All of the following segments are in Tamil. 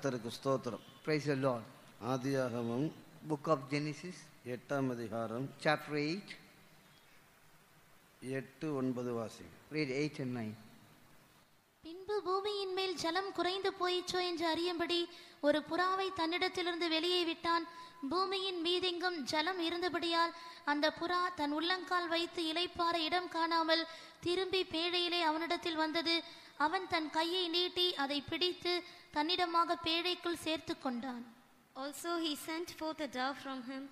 கர்த்தருக்கு ஸ்தோத்திரம். Praise the Lord. ஆதியாகமம் Book of Genesis, 8ஆம் அதிகாரம் chapter 8. 8-9 வாசி. Read 8 and 9. பின்பு பூமியின் மேல் ஜலம் குறைந்து போயிற்றோ என்று அறியும்படி ஒரு புறாவை தன்னிடத்திலிருந்து வெளியே விட்டான். பூமியின் மீதெங்கும் ஜலம் இருந்தபடியால் அந்த புறா தன் உள்ளங்கால் வைத்து இளைப்பாற இடம் காணாமல் திரும்பி பேழையிலே அவனிடத்தில் வந்தது. அவன் தன் கையை நீட்டி அதை பிடித்து தன்னிடமாக பேழைக்குள் சேர்த்து கொண்டான். Also he sent forth a dove from him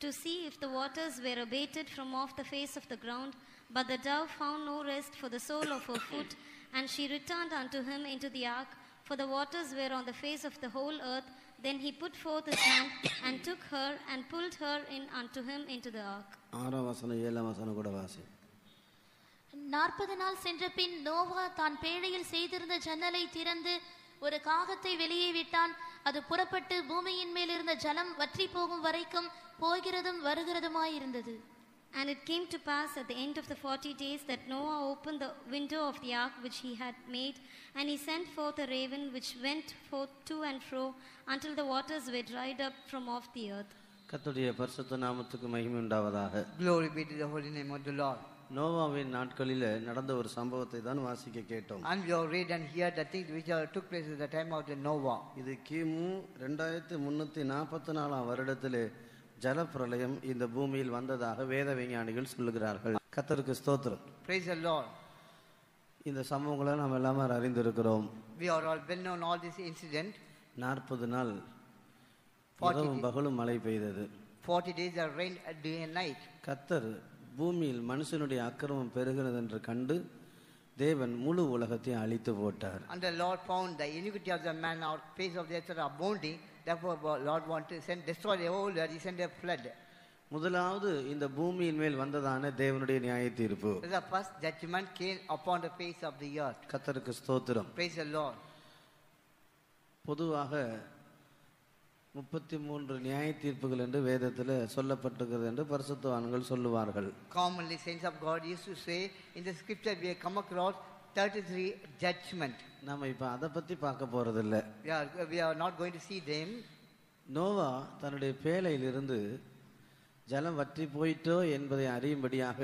to see if the waters were abated from off the face of the ground. But the dove found no rest for the sole of her foot, and she returned unto him into the ark, for the waters were on the face of the whole earth. Then he put forth his hand and took her and pulled her in unto him into the ark. 6ஆம் வசனம் 7ஆம் வசனம் கூட வாசி. 40 நாள் சென்ற பின் நோவா தான் பேழையில் செய்திருந்த ஜன்னலை திறந்து ஒரு காகத்தை வெளியே விட்டான். அது புறப்பட்டு பூமியின் மேல் இருந்த ஜலம் வற்றி போகும் வரைக்கும் போகிறதும் வருகிறதுமாயிருந்தது. And it came to pass at the end of the 40 days that Noah opened the window of the ark which he had made, and he sent forth a raven which went forth to and fro until the waters were dried up from off the earth. கர்த்தருடைய பரிசுத்த நாமத்துக்கு மகிமை உண்டாவதாக. Glory be to the holy name of the Lord. நோவாவின் நாட்களில் நடந்த ஒரு சம்பவத்தை தான் வாசிக்க கேட்டோம். And we have read and hear the things which took place at the time of the Noah. இது கிமு 2344ஆம் வருடத்திலே ஜலப்பிரளயம் இந்த பூமியில் வந்ததாக வேத விஞ்ஞானிகள் சொல்லுகிறார்கள். கர்த்தருக்கு ஸ்தோத்திரம். Praise the Lord. இந்த சம்பவங்களை நாம் எல்லாமே அறிந்திருக்கிறோம். We are all well known all this incident. 40 நாள் இரவும் பகலும் மழை பெய்தது. 40 days of rain day and night. கர்த்தர் பூமியில் மனுஷனுடைய அக்கிரமம் பெருகிறது என்று கண்டு தேவன் முழு உலகத்தை அழித்து போட்டார். And the Lord found the iniquity of the man out face of the earth are abounding. Therefore Lord wanted to destroy the whole earth. He sent a flood. முதலாவது இந்த பூமியின் மேல் வந்ததான தேவனுடைய நியாய தீர்ப்பு. The first judgment came upon the face of the earth. கர்த்தருக்கு ஸ்தோத்திரம். Praise the Lord. பொதுவாக 33 நியாய தீர்ப்புகள் என்று வேதத்தில் சொல்லப்பட்டிருக்கிறது என்று பரிசுத்தவான்கள் சொல்லுவார்கள். Commonly saints of God used to say in the scripture we have come across 33 judgment. நாம இப்ப அதை பத்தி பார்க்க போறதில்ல. We are not going to see them. Noah தன்னுடைய பேழையிலிருந்து ஜலம் வற்றி போயிட்டோ என்பதை அறியும்படியாக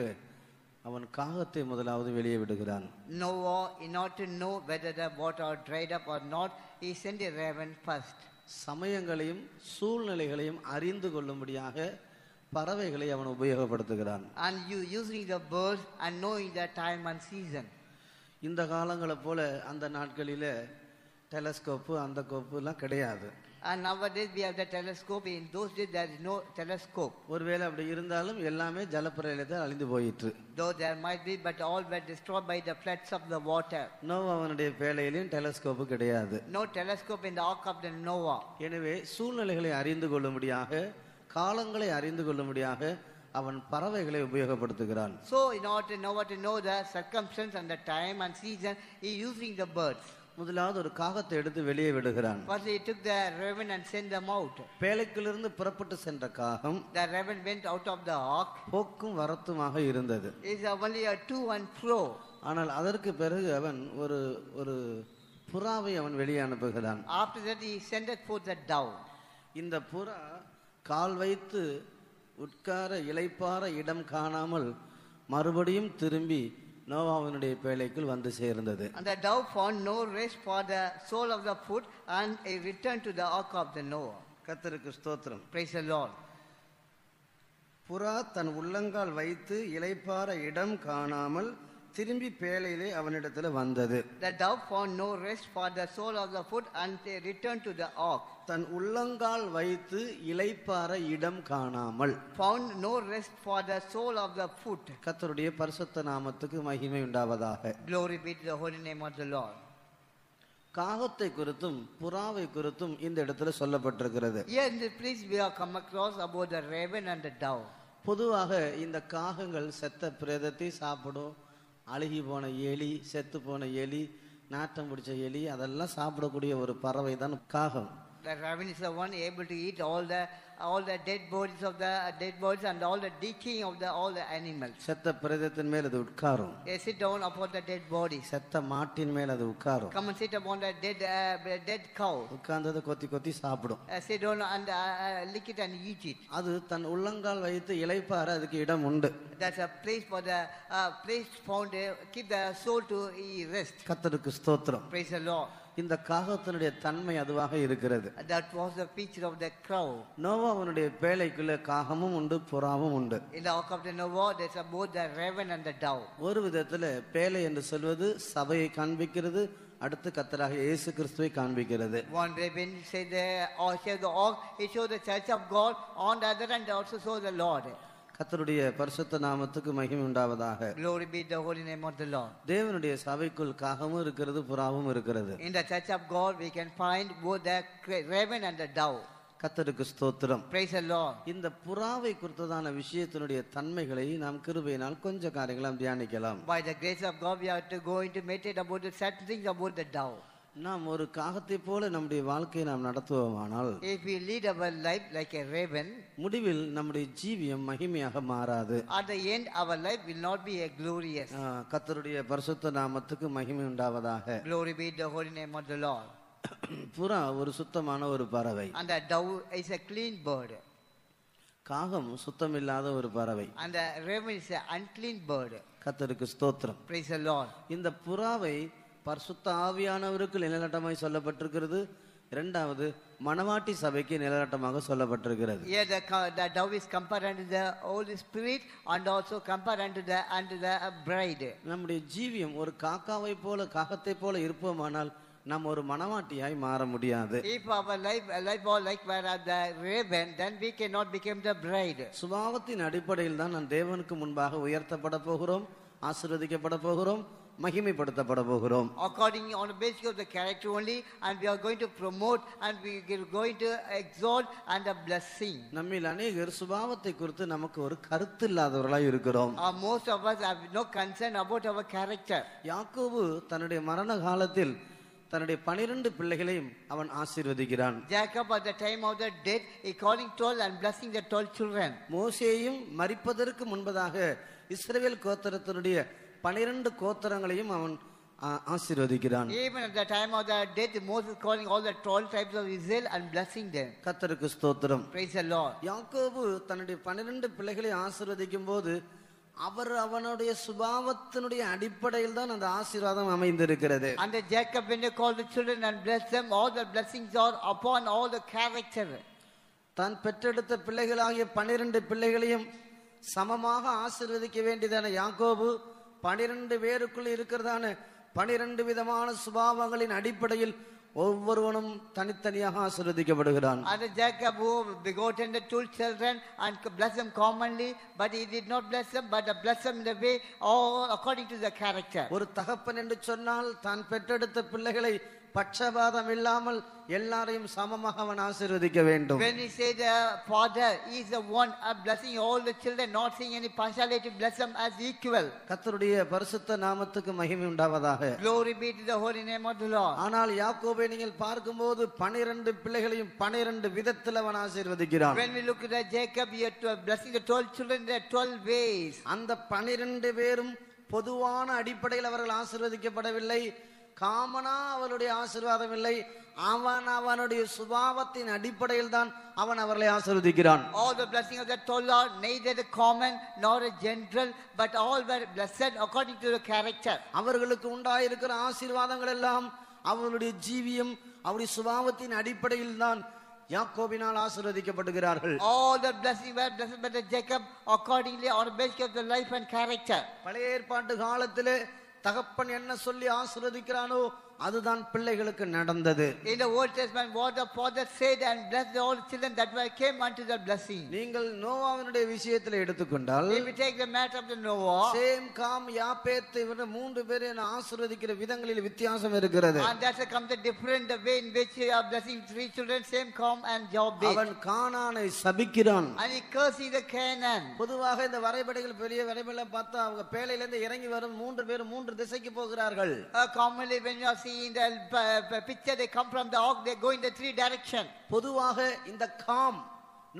அவன் காகத்தை முதலாவது வெளியே விடுகிறான். Noah, in order to know whether the water dried up or not, he sent a raven first. சமயங்களையும் சூழ்நிலைகளையும் அறிந்து கொள்ளும்படியாக பறவைகளை அவன் உபயோகப்படுத்துகிறான். And you using the birds and knowing the time and season. இந்த காலங்களை போல அந்த நாட்களில் டெலஸ்கோப்பு அந்த கோப்பு எல்லாம் கிடையாது. And nowadays we have the telescope. In those days there is no telescope. ஒருவேளை அப்படி இருந்தாலும் எல்லாமே ஜலப்பிரளயத்தில் அழிந்து போயிற்று. Though there might be, but all were destroyed by the floods of the water. நோவாவனுடைய பேழையிலும் டெலஸ்கோப்பு கிடையாது. No telescope in the ark of the Noah. எனவே சூழ்நிலைகளை அறிந்து கொள்ளும்படியாக காலங்களை அறிந்து கொள்ளும்படியாக அவன் பறவைகளை உபயோகப்படுத்துகிறான். So in order to Noah to know the circumstance and the time and season, he using the birds. முதலாவது ஒரு காகத்தை எடுத்து வெளியே விடுகிறான். First he took the raven and sent them out. பேழைக்கிலிருந்து புறப்பட்டு சென்ற காகம் The raven went out of the ark. போக்கும் வரத்துமாக இருந்தது. It is only a to and fro. ஆனால் அதற்கு பிறகு அவன் ஒரு புறாவை அவன் வெளியே அனுப்புகிறான். After that he sent forth the dove. இந்த புறா கால் வைத்து உட்கார இளைப்பாற இடம் காணாமல் மறுபடியும் திரும்பி நோவாவினுடைய பேழைக்குள் வந்து சேர்ந்தது. And the dove found no rest for the sole of the foot, and he returned to the ark of the Noah. கர்த்தருக்கு ஸ்தோத்திரம். Praise the Lord. புறா தன் உள்ளங்கால் வைத்து இளைப்பாற இடம் காணாமல் திரும்பி பேழையிலே அவனிடத்தில் வந்தது. The dove found no rest for the sole of the foot, and they returned to the ark. தன் உள்ளங்கால் வைத்து இளைப்பாற இடம் காணாமல் Found no rest for the sole of the foot. கர்த்தருடைய பரிசுத்த நாமத்துக்கு மகிமை உண்டாவதாக. Glory be to the holy name of the Lord. காகத்தை குறித்தும் புறாவை குறித்தும் இந்த இடத்துல சொல்லப்பட்டிருக்கிறது. Here in this place we have come across about the raven and the dove. பொதுவாக இந்த காகங்கள் செத்த பிரேதத்தை சாப்பிடும். அழுகி போன எலி, செத்து போன எலி, நாட்டம் பிடிச்ச எலி அதெல்லாம் சாப்பிடக்கூடிய ஒரு பறவை தான் காகம். The raven is the one able to eat all the dead bodies of the dead bodies and all the decaying of all the animals. செத்த பிரேதத்தின் மேல் அது உட்காரும். They sit down upon the dead bodies. செத்த மாட்டின் மேல் அது உட்காரும். Come and sit upon the dead cow. உட்கார்ந்ததை கொத்தி கொத்தி சாப்பிடும். Sit down and lick it and eat it. அது தன் உள்ளங்கால் வைத்து இளைப்பாற அதுக்கு இடம் உண்டு. That's a place for the place found keep the soul to rest. கர்த்தருக்கு ஸ்தோத்திரம். Praise the Lord. இந்த காகத்தினுடைய தன்மை அதுவாக இருக்கிறது. That was the picture of the crow. நோவாவுடைய பேழைக்குள்ள காகமும் உண்டு புறாவும் உண்டு. In the ark of the Noah there's both the raven and the dove. ஒரு விதத்துல பேழை என்று சொல்வது சபையை காண்பிக்கிறது, அடுத்து கர்த்தராக இயேசு கிறிஸ்துவை காண்பிக்கிறது. One raven said the ark, it shows the church of God. On the other hand also shows the Lord. கர்த்தருடைய பரிசுத்த நாமத்துக்கு மகிமை உண்டாவதாக. Glory be the holy name of the Lord. தேவனுடைய சபைக்குள் காகமும் இருக்கிறது புறாவும் இருக்கிறது. In the church of God we can find both the raven and the dove. கர்த்தருக்கு ஸ்தோத்திரம். Praise the Lord. இந்த புறாவை குறித்ததான விஷயத்தினுடைய தன்மைகளை நாம் கிருபையினால் கொஞ்ச காரியங்களை தியானிக்கலாம். By the grace of God we are to go into meditate about the certain things about the dove. நாம் ஒரு காகத்தை போல நம்முடைய வாழ்க்கையை நாம் நடத்துவோமானால், If we lead our life like a raven, முடிவில் நம்முடைய ஜீவியம் மகிமையாக மாறாது. at the end our life will not be a glorious. கர்த்தருடைய பரிசுத்த நாமத்துக்கு மகிமை உண்டாவதாக. Glory be the holy name of the Lord. புறா ஒரு சுத்தமான ஒரு பறவை. And the dove is a clean bird. காகம் சுத்தமில்லாத ஒரு பறவை. And the raven is an unclean bird. கர்த்தருக்கு ஸ்தோத்திரம். Praise the Lord. இந்த புறாவை பரிசுத்த ஆவியானவருக்கு நிழலாட்டமாய் சொல்லப்பட்டிருக்கிறது. இரண்டாவது மணவாட்டி சபைக்கு நிழலாட்டமாக சொல்லப்பட்டிருக்கிறது. Here the dove is compared unto the Holy Spirit and also compared unto the bride. நம்முடைய ஜீவியம் ஒரு காக்காவை போல காகத்தை போல இருப்போமானால் நாம் ஒரு மணவாட்டியாய் மாற முடியாது. If our life all like were the raven, then we cannot become the bride. சுபாவத்தின் அடிப்படையில் தான் நாம் தேவனுக்கு முன்பாக உயர்த்தப்பட போகிறோம், ஆசீர்வதிக்கப்பட போகிறோம், மகிமைப்படுத்தப்பட போகிறோம். According on the basis of the character only, and we are going to promote and we are going to exalt and a blessing. நம்மில் அநேகர் சுபாவத்தை குறித்து நமக்கு ஒரு கருத்து இல்லாதவர்களாய் இருக்கிறோம். Most of us have no concern about our character. யாக்கோபு தன்னுடைய மரண காலத்தில் தன்னுடைய 12 பிள்ளைகளையும் அவன் ஆசீர்வதிக்கிறான். Jacob at the time of the death he calling 12 and blessing the 12 children. மோசேயும் மரிப்பதற்கு முன்பதாக இஸ்ரவேல் கோத்திரத்தினுடைய 12 கோத்திரங்களையும் அவன் ஆசீர்வதிக்கிறான். Even at the time of the death Moses calling all the 12 tribes of Israel and blessing them. கர்த்தருக்கு ஸ்தோத்திரம். Praise the Lord. யாக்கோபு தன்னுடைய 12 பிள்ளைகளை ஆசீர்வதிக்கும் போது அவனுடைய சுபாவத்தினுடைய அடிப்படையில் தான் அந்த ஆசீர்வாதம் அமைந்திருக்கிறது. And Jacob when he called the children and blessed them, all the blessings are upon all the character. தான் பெற்றெடுத்த பிள்ளைகளாகிய 12 பிள்ளைகளையும் சமமாக ஆசீர்வதிக்க வேண்டியதான யாக்கோபு 12 பேருக்குள் இருக்கிறதான 12 விதமான சுபாவங்களின் அடிப்படையில் ஒவ்வொருவனும் தனித்தனியாக ஆசீர்வதிக்கப்படுகிறான். And Jacob who begotten the 2 children and blessed them commonly, but he did not bless them, but bless them in the way all according to the character. ஒரு தகப்பன் என்று சொன்னால் தான் பெற்றெடுத்த பிள்ளைகளை பட்சபாதம் இல்லாமல் எல்லாரையும் சமமாக அவன் ஆசீர்வதிக்க வேண்டும். When he said father, he is the one blessing all the children, not seeing any partiality, bless them as equal. கர்த்தருடைய பரிசுத்த நாமத்துக்கு மகிமை உண்டாவதாக. Glory be to the holy name of the Lord. ஆனால் யாக்கோபை நீங்கள் பார்க்கும்போது 12 பிள்ளைகளையும் 12 விதத்தில் அவன் ஆசீர்வதிக்கிறான். When we look at Jacob, he had blessing the 12 children in 12 ways. அந்த 12 பேரும் பொதுவான அடிப்படையில் அவர்கள் ஆசீர்வதிக்கப்படவில்லை. காமனா அவருடைய ஆசீர்வாதம் இல்லை. அவனுடைய சுபாவத்தின் அடிப்படையில் தான் அவன் அவர்களை ஆசீர்வதிக்கிறான். All the blessing of the 12 are neither the common nor a general, but all were blessed according to the character. அவர்களுக்கு உண்டாயிருக்கிற ஆசீர்வாதங்கள் எல்லாம் அவருடைய ஜீவியம் அவருடைய சுபாவத்தின் அடிப்படையில் தான் யாக்கோபினால் ஆசீர்வதிக்கப்படுகிறார்கள். All the blessings were blessed by the Jacob accordingly on the basis of the life and character. பழைய ஏற்பாட்டு காலத்திலே தகப்பன் என்ன சொல்லி ஆசீர்வதிக்கிறானோ அதுதான் பிள்ளைகளுக்கு நடந்தது. In the Old Testament what the father said and blessed all the children that were came unto the blessing. நீங்கள் நோவாவினுடைய விஷயத்தில் எடுத்துக்கொண்டால் If we take the matter of the Noah, Shem Ham Japheth இவர 3 பேரை ஆசீர்வதிக்கிற விதங்களில் வித்தியாசம் இருக்கிறது. and that's comes the different the way in which he are blessing 3 children, same Ham and Japheth. அவன் கானானை சபிக்கிறான். And he cursing the Canaan. பொதுவாக இந்த வரைபடங்கள் பெரிய வரைபடம் பார்த்தா அவங்க பேழையில இருந்து இறங்கி வரும் 3 பேரும் 3 திசைக்கு போகிறார்கள். Commonly when you are see in the picture, they come from the ox, they go in the three direction. பொதுவாக இந்த காம்,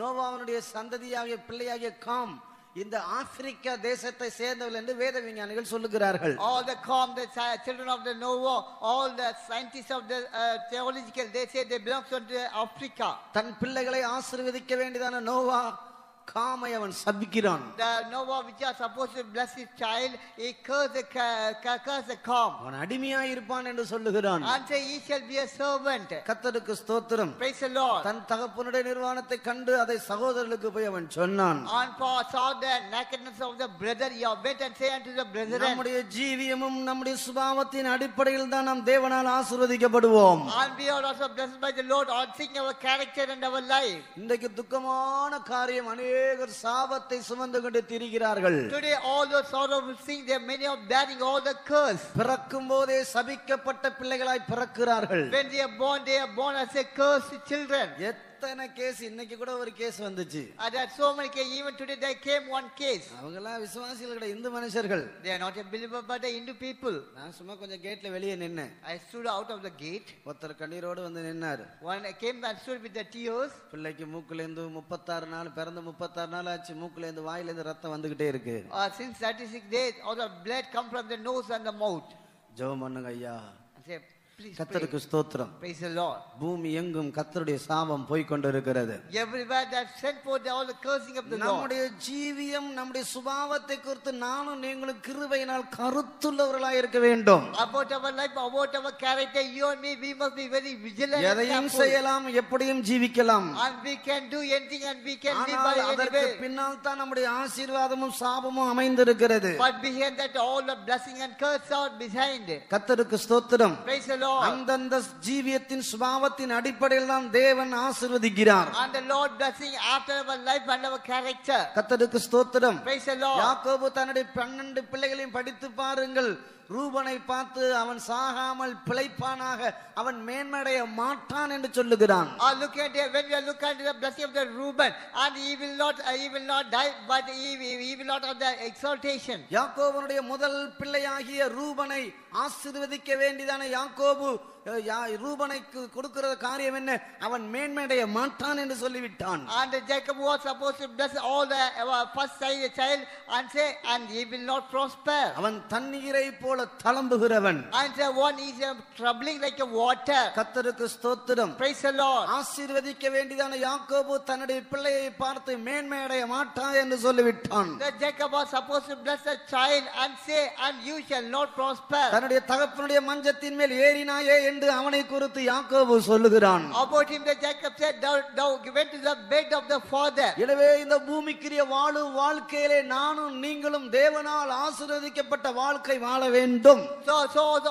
நோவாவினுடைய சந்ததியாகிய பிள்ளையாகிய காம் இந்த ஆப்பிரிக்கா தேசத்தை சேர்ந்தவர்கள் என்று வேத விஞ்ஞானிகள் சொல்லுகிறார்கள். All the Ham, the children of the Noah, all the scientists of the theological, they say they belong to Africa. தன் பிள்ளைகளை ஆசீர்வதிக்க வேண்டியதான நோவா காமை அவன் சபிக்கிறான். The Noah which are supposed to bless his child, he curse the Ham. அவன் அடிமையாய் இருப்பான் என்று சொல்லுகிறான். And say he shall be a servant. கர்த்தருக்கு ஸ்தோத்திரம். Praise the Lord. தன் தகப்பனுடைய நிர்வாணத்தை கண்டு அதை சகோதரர்களுக்கு போய் அவன் சொன்னான். And Paul saw the nakedness of the brother, he went and say unto the brethren. நம்முடைய ஜீவியமும் நம்முடைய சுபாவத்தின் அடிப்படையில் தான் நாம் தேவனால் ஆசீர்வதிக்கப்படுவோம். And we are also blessed by the Lord on seeing our character and our life. இன்றைக்கு துக்கமான காரியம், அநேகர் சாபத்தை சுமந்து கொண்டு திரிகிறார்கள். Today all those sorrowful things, there are many of bearing all the curse. பிறக்கும் போதே சபிக்கப்பட்ட பிள்ளைகளாய் பிறக்கிறார்கள். When they are born as a cursed children. எத்தனை கேஸ், இன்னைக்கு கூட ஒரு கேஸ் வந்துச்சு. And there are so many cases, even today there came one case. அவங்க எல்லாம் விசுவாசிகள் கிடையாது, இந்து மனுஷர்கள். They are not a believer but the Hindu people. நான் சும்மா கொஞ்சம் கேட்ல வெளியே நின்னேன். I stood out of the gate. ஒருத்தர் கண்ணீரோடு வந்து நின்னாரு. One came and stood with the tears. பிள்ளைக்கு மூக்குல இருந்து 36 நாள், பிறந்து 36 நாள் ஆச்சு, மூக்குல இருந்து வாயில இருந்து ரத்தம் வந்துகிட்டே இருக்கு. Since 36 days all the blood come from the nose and the mouth. ஜெபம் பண்ணுங்க ஐயா. I say, please கர்த்தருக்கு pray. ஸ்தோத்திரம். Praise the Lord. பூமி எங்கும் கர்த்தருடைய சாபம் போய் கொண்டிருக்கிறது. Everywhere that sent forth all the cursing of the Lord. நம்முடைய ஜீவியம், நம்முடைய சுபாவத்தை குறித்து நானும் நீங்களும் கிருபையினால் கருத்துள்ளவர்களாய் இருக்க வேண்டும். About our life, about our character, you and me, we must be very vigilant and எதையும் careful. செய்யலாம், எப்படியும் ஜீவிக்கலாம். And we can do anything and we can live by ஆனால் any அதற்கு way. பின்னால் தான் நம்முடைய ஆசீர்வாதமும் சாபமும் அமைந்திருக்கிறது. But behind that all the blessing and curse are behind. கர்த்தருக்கு ஸ்தோத்திரம். Praise the Lord. அந்தந்த ஜீவியத்தின் சுபாவத்தின் அடிப்படையில் தான் தேவன் ஆசீர்வதிக்கிறார். And the Lord blessing after our life and our character. கர்த்தருக்கு ஸ்தோத்திரம். Praise the Lord. யாக்கோபு தன்னுடைய 12 பிள்ளைகளையும் படித்து பாருங்கள். ரூபனை பார்த்து அவன் சாகாமல் பிழைப்பானாக, அவன் மேன்மடைய மாட்டான் என்று சொல்லுகிறான். Look at it, when we look at the blessing of the Reuben, and he will not die, but he will not have the exaltation. யாக்கோபனுடைய முதல் பிள்ளையாகிய ரூபனை ஆசீர்வதிக்க வேண்டியதான யாக்கோபு ரூபனைக்கு கொடுக்கிற காரியம் என்ன? அவன் மேன்மையடைய மாட்டான் என்று சொல்லிவிட்டான். And Jacob was supposed to bless all the first child and say, and he will not prosper. அவன் தண்ணீரை போல தளம்புகிறவன். And the one is troubling like a water. கர்த்தருக்கு ஸ்தோத்திரம். Praise the Lord. ஆசீர்வதிக்க வேண்டியதான யாக்கோபு தன்னுடைய பிள்ளையை பார்த்து மேன்மையடைய மாட்டாய் என்று சொல்லிவிட்டான். The Jacob was supposed to bless the child and say, and you shall not prosper. தன்னுடைய தகப்பனுடைய மஞ்சத்தின் மேல் ஏறினாயே என்று அவனை குறித்து யாக்கோபு சொல்லுகிறான். About him the Jacob said, thou went to the bed of the father. எனவே இந்த பூமிக்குரிய வாழ்க்கையிலே நானும் நீங்களும் தேவனால் ஆசீர்வதிக்கப்பட்ட வாழ்க்கை வாழ வேண்டும். So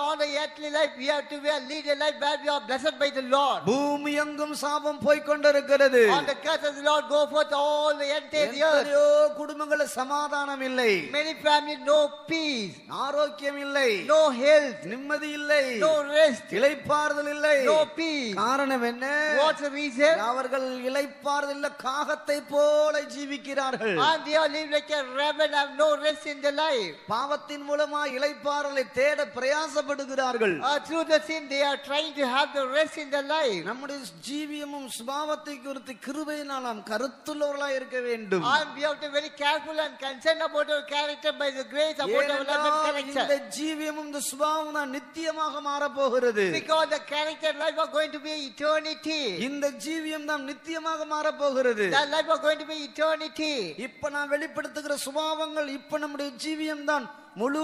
on the earthly life we have to lead a life where we are blessed by the Lord. பூமி எங்கும் சாபம் போய் கொண்டிருக்கிறது. On the curse of the Lord go forth all the entire earth. எத்தனையோ குடும்பங்களில் சமாதானம் இல்லை. Many families no peace, ஆரோக்கியம் இல்லை, no health, நிம்மதி இல்லை, no rest, இளைப்பாறுதல் இல்லை. no peace. காரணம் என்ன? What's the reason? அவர்கள் இளைப்பாறுதல் இல்ல, காகத்தை போல ஜீவிக்கிறார்கள். And they are living like a raven, have no rest in their life. பாவத்தின் மூலமா இளைப்பாறுதலை தேட பிரயாசப்படுகிறார்கள். Through the sin they are trying to have the rest in their life. நம்முடைய ஜீவியமும் சுபாவத்தை குறித்து கிருபையினால் நாம் கருத்துள்ளவர்களாய் இருக்க வேண்டும். And we have to be very careful and concerned about our character by the grace about our life and character. இந்த ஜீவியமும் இந்த சுபாவமும் தான் நித்தியமாக மாறப் போகிறது. Because the character and life are going to be eternity. இந்த ஜீவியம் தான் நித்தியமாக மாறப் போகிறது. That life are going to be eternity. இப்ப நான் வெளிப்படுத்துகிற சுபாவங்கள், இப்ப நம்முடைய ஜீவியம் தான் முழு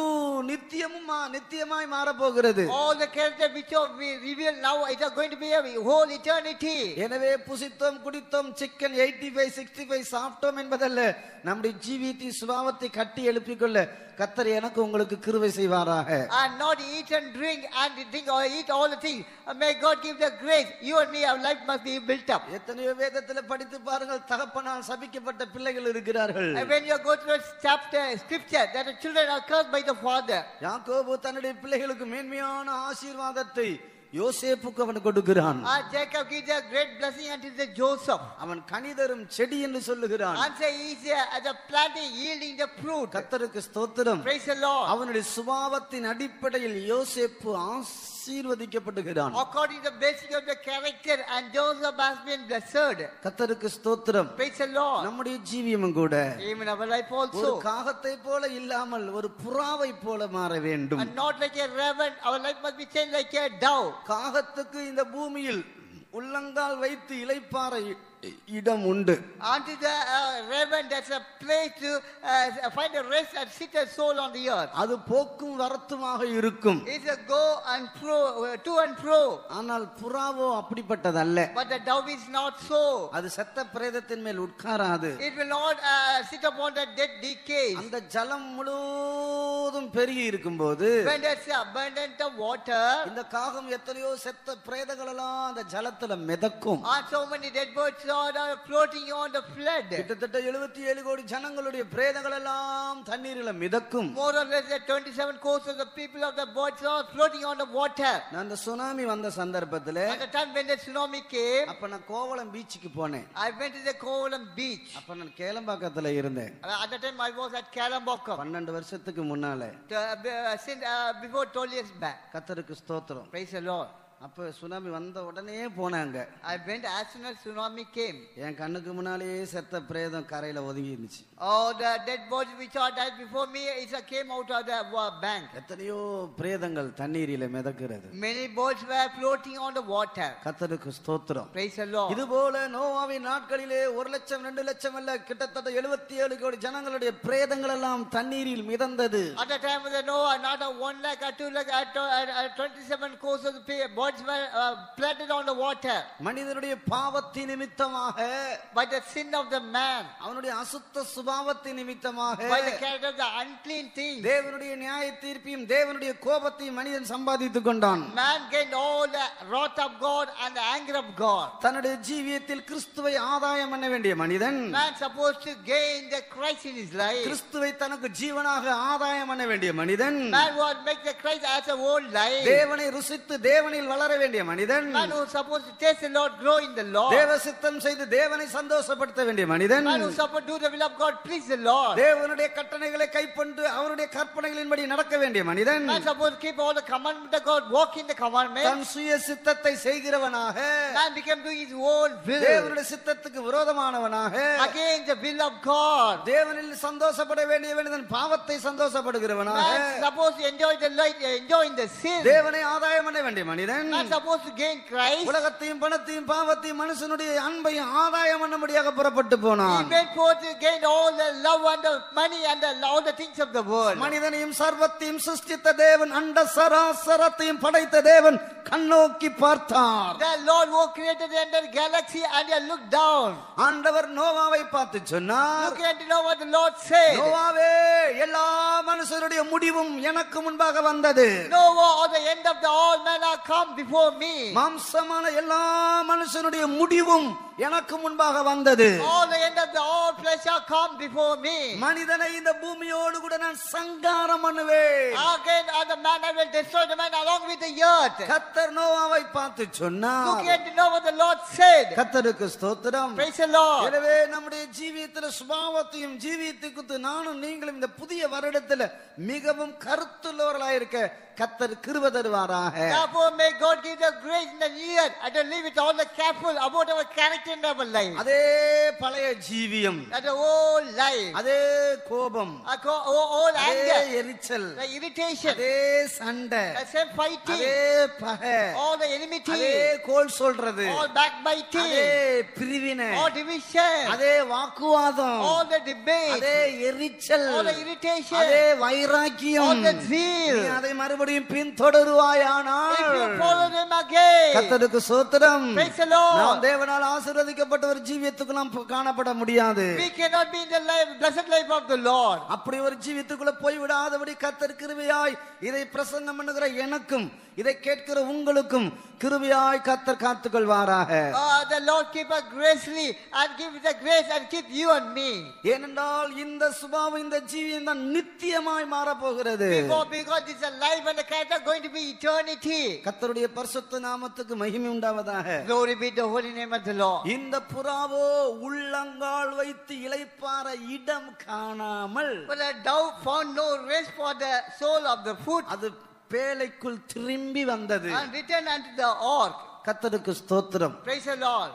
நித்தியமாய் மாறப் போகிறது. All the character which we reveal now, it are going to be a whole eternity. எனவே புசித்தோம் குடித்தோம் சிக்கன் 85 65 சாப்பிட்டோம் என்பதல்ல, நம்முடைய ஜீவியத்தின் சுபாவத்தை கட்டி எழுப்பிக் கொள்ள கர்த்தர் எனக்கு உங்களுக்கு கிருபை செய்வாராக. And not eat and drink and drink or eat all the things. May God give the grace. You and me, our life must be built up. எத்தனையோ வேதத்தில் படித்து பாருங்கள், தகப்பனால் சபிக்கப்பட்ட பிள்ளைகள் இருக்கிறார்கள். And when you go through a chapter scripture that the children are cursed by the father. யாக்கோபு தன்னுடைய பிள்ளைகளுக்கு மேன்மையான ஆசீர்வாதத்தை யோசேப்புக்கு அவன் கொடுக்கிறான். Jacob gives a great blessing unto the Joseph. அவன் கனிதரும் செடி என்று சொல்லுகிறான். And say he is as a planting yielding the fruit. கர்த்தருக்கு ஸ்தோத்திரம். Praise the Lord. அவனுடைய சுபாவத்தின் அடிப்படையில் யோசேப்பு ஆசீர்வதிக்கப்படுகிறான். according to the basic of the character, and Joseph has been blessed. கர்த்தருக்கு ஸ்தோத்திரம். Praise the Lord. நம்முடைய ஜீவியமும் கூட Even our life ஒரு also. காகத்தை போல இல்லாமல் ஒரு புறாவை போல மாற வேண்டும். And not like a raven, our life must be changed like a dove. காகத்துக்கு இந்த பூமியில் உள்ளங்கால் வைத்து இளைப்பாற இடம் உண்டு. Unto the raven, that's a place to find a rest and sit a soul on the earth. அது போக்கும் வரத்துமாக இருக்கும். It's a go and fro, to and fro. ஆனால் புறாவோ அப்படிப்பட்டதல்ல. But the dove is not so. அது செத்த பிரேதத்தின் மேல் உட்காராது. It will not sit upon the dead decay. அந்த ஜலம் முழுவதும் பெருகி இருக்கும்போது When there's abundant of water, இந்த காகம் எத்தனையோ செத்த பிரேதங்கள் எல்லாம் அந்த ஜலத்துல மிதக்கும். and so many dead birds are floating on the flood. கிட்டத்தட்ட 77 கோடி ஜனங்களுடைய பிரேதங்கள் எல்லாம் தண்ணீரில மிதக்கும். More or less 27 crores of the people of the birds are floating on the water. நான் அந்த சுனாமி வந்த சந்தர்ப்பத்துல At the time when the tsunami came, அப்ப நான் கோவளம் பீச்சுக்கு போனேன். I went to the Kovalam beach. அப்ப நான் கேளம்பாக்கத்துல இருந்தேன். At the time I was at Kalambakam. 12 வருஷத்துக்கு முன்னால. Before 12 years back. கர்த்தருக்கு ஸ்தோத்திரம். Praise the Lord. அப்ப சுனாமி வந்த உடனே போனாங்க. I went as soon as tsunami came. என் கண்ணுக்கு முன்னாலேயே செத்த பிரேதம் கரையில ஒதுங்கி இருந்துச்சு. Oh, the dead bodies which are died before me, it came out of the bank. எத்தனையோ பிரேதங்கள் தண்ணீரில மிதக்கிறது. Many bodies were floating on the water. கர்த்தருக்கு ஸ்தோத்திரம். Praise the Lord. இது போல நோவாவின் நாட்களிலே 1 லட்சம் 2 லட்சம் அல்ல கிட்டத்தட்ட 77 கோடி ஜனங்களுடைய பிரேதங்கள் எல்லாம் தண்ணீரில் மிதந்தது. At the time of the Noah, not a 1 lakh or 2 lakh, 27 crores of the bodies were flooded on the water. மனிதனுடைய பாவத்தின் நிமித்தமாக, By the sin of the man, அவனுடைய அசுத்த சுபாவத்தின் நிமித்தமாக, by the character of the unclean things, தேவனுடைய நியாய தீர்ப்பையும் தேவனுடைய கோபத்தையும் மனிதன் சம்பாதித்துக் கொண்டான். man gained all the wrath of God and the anger of God. தன்னுடைய ஜீவியத்தில் கிறிஸ்துவை ஆதாயம் பண்ண வேண்டிய மனிதன் Man supposed to gain the Christ in his life. கிறிஸ்துவை தனக்கு ஜீவனாக ஆதாயம் பண்ண வேண்டிய மனிதன் Man would make the Christ as a whole life. தேவனை ருசித்து தேவனில் வளர வேண்டிய மனிதன் Man who is supposed to taste the Lord, grow in the Lord. தேவ சித்தம் செய்து தேவனை சந்தோஷப்படுத்த வேண்டிய மனிதன் Man who is supposed to do the will of God, please the Lord. தேவனுடைய கட்டளைகளை கைக்கொண்டு அவருடைய கற்பனைகளின்படி நடக்க வேண்டிய மனிதன் Man supposed to keep all the commandments of God, walk in the commandments. தன் சுய சித்தத்தை செய்கிறவனாக Man became doing his own will. தேவனுடைய சித்தத்துக்கு விரோதமானவனாக Against the will of God. தேவனில் சந்தோஷப்பட வேண்டிய மனிதன் பாவத்தை சந்தோஷப்படுகிறவனாக Man supposed to enjoy the light, enjoying the sin. தேவனை ஆதாயம் பண்ண வேண்டிய மனிதன் Man supposed to gain Christ. உலகத்தையும் பணத்தையும் பாவத்தையும் மனுஷனுடைய அன்பையும் ஆதாயம் பண்ணும்படியாக புறப்பட்டு He போனான். went forth to gain all the love and the money and all the things of the world. மனிதனையும் சர்வத்தையும் சிருஷ்டித்த தேவன் அண்ட சராசரத்தையும் படைத்த தேவன் கண்ணோக்கி பார்த்தார். The Lord who created the entire galaxy and he looked down. ஆண்டவர் நோவாவை பார்த்து சொன்னார், Look and know what the Lord said. நோவாவே, எல்லா மனுஷருடைய முடிவும் எனக்கு முன்பாக வந்தது. Noah, or the end of the all men are come before me. மாம்சமான எல்லா மனுஷனுடைய முடிவும் எனக்கு முன்பாக வந்தது. All the end of the all flesh are come before me. மனிதனை இந்த பூமியோடு கூட நான் சங்காரம் பண்ணுவேன். Again, the man I will destroy the man along with the earth. கர்த்தர் நோவாவை பார்த்து Look சொன்னார். and know what the Lord said. கர்த்தருக்கு ஸ்தோத்திரம். Praise the Lord. எனவே நம்முடைய ஜீவியத்தில் சுபாவத்தையும் ஜீவியத்துக்கு நானும் நீங்களும் இந்த புதிய வருடத்தில் மிகவும் கருத்துள்ளவர்களாக இருக்க கர்த்தர் கிருபை தருவாராக. Therefore, may God give the grace in the new year and to live with all the careful about our character in our life. அதே பழைய ஜீவியம், That the whole life, அதே கோபம், all அதே anger, எரிச்சல், the irritation, அதே சண்டை, the same fighting, அதே பகை, all the enmity, அதே கோல் சொல்றது, all backbiting, அதே பிரிவினை, all division, அதே வாக்குவாதம், all the debate, அதே எரிச்சல், all the irritation, அதே வைராக்கியம், all the zeal. நீ அதை மறுபடியும் பின்தொடருவாயானால் If you follow them again, கர்த்தருக்கு ஸ்தோத்திரம். praise the Lord. நாம் தேவனால் ஆசீர்வதிக்கப்பட்ட ஒரு ஜீவியத்துக்கு நாம் காணப்பட முடியாது. We cannot be in the life, blessed life of the Lord. அப்படி ஒரு ஜீவியத்துக்குள்ள போய் விடாதபடி கர்த்தர் கிருபையாய் இதை பிரசங்கம் பண்ணுகிற எனக்கும் இதை கேட்கிற உங்களுக்கும் கிருபையாய் கர்த்தர் காத்துக்கொள்வாராக. The Lord keep us gracefully and give the grace and keep you and me. ஏனென்றால் இந்த சுபாவம் இந்த ஜீவியம் தான் நித்தியமாய் மாறப் போகிறது. Because this is a life and the character going to be eternity. கர்த்தருடைய பரிசுத்த நாமத்துக்கு மகிமை உண்டாவதாக. Glory be the holy name of the Lord. இந்த புறாவோ உள்ளங்கால் வைத்து இளைப்பாற இடம் காணாமல் But the dove found no rest for the sole of the foot. அது பேழைக்குள் திரும்பி வந்தது. and returned unto the ark. கர்த்தருக்கு ஸ்தோத்திரம். Praise the Lord.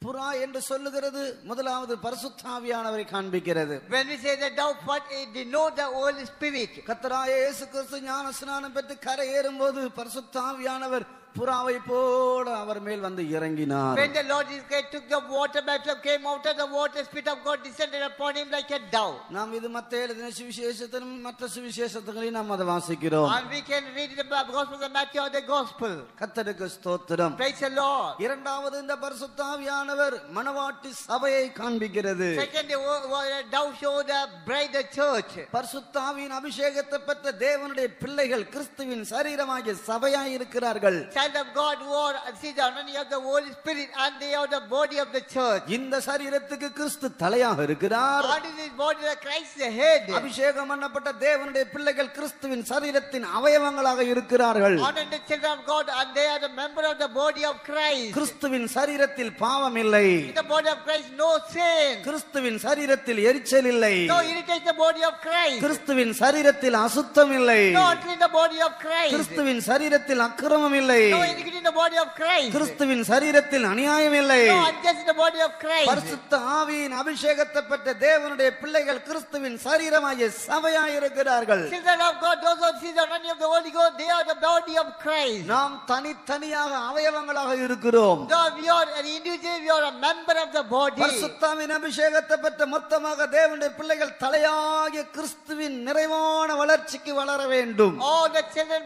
புறா என்று சொல்லுகிறது முதலாவது பரிசுத்தாவியானவரை காண்பிக்கிறது. When we say the dove, what it denotes the Holy Spirit. கர்த்தராகிய இயேசு கிறிஸ்து ஞானஸ்நானம் பெற்று கரை ஏறும்போது பரிசுத்தாவியானவர் புறாவை போல அவர் மேல் வந்து இறங்கினார். When the Lord Jesus Christ took the water baptism, came out of the water, Spirit of God descended upon him like a dove. நாம் இது மத்தேயு எழுதின சுவிசேஷத்திலும் மற்ற சுவிசேஷங்களிலும் நாம் அதை வாசிக்கிறோம். And we can read the gospel of Matthew or the gospel. கர்த்தருக்கு ஸ்தோத்திரம். Praise the Lord. இரண்டாவது இந்த பரிசுத்தாவியானவர் மணவாட்டி சபையை காண்பிக்கிறது. Second, the dove showed the bride, the church. பரிசுத்தாவியின் அபிஷேகத்தை பெற்ற தேவனுடைய பிள்ளைகள் கிறிஸ்துவின் சரீரமாகிய சபையாய் இருக்கிறார்கள். Child of God who are the anointing of the Holy Spirit, and they are the body of the church. இந்த சரீரத்துக்கு கிறிஸ்து தலையாக இருக்கிறார். And in this body the Christ is the head. அபிஷேகம் பண்ணப்பட்ட தேவனுடைய பிள்ளைகள் கிறிஸ்துவின் சரீரத்தின் அவயவங்களாக இருக்கிறார்கள். And the children of God, and they are the member of the body of Christ. கிறிஸ்துவின் சரீரத்தில் பாவம் இல்லை. In the body of Christ no sin. கிறிஸ்துவின் சரீரத்தில் எரிச்சல் இல்லை. No irritation the body of Christ. கிறிஸ்துவின் சரீரத்தில் அசுத்தம் இல்லை. No unclean the body of Christ. கிறிஸ்துவின் சரீரத்தில் அக்கிரமம் இல்லை. No iniquity in the body of Christ. கிறிஸ்துவின் சரீரத்தில் அநியாயம் இல்லை. No unjust in the body of Christ. பரிசுத்த ஆவியின் அபிஷேகத்தை பெற்ற தேவனுடைய பிள்ளைகள் கிறிஸ்துவின் சரீரமாகிய சபையாய் இருக்கிறார்கள். Children of God, those who see the anointing of the Holy Ghost, they are the body of Christ. நாம் தனித்தனியாக அவயவங்களாக இருக்கிறோம். Though we are an individual, we are a member of the body. பரிசுத்தாவின் அபிஷேகத்தை பெற்ற மொத்தமாக தேவனுடைய பிள்ளைகள் தலையாகிய கிறிஸ்துவின் நிறைவான வளர்ச்சிக்கு வளர வேண்டும். All the children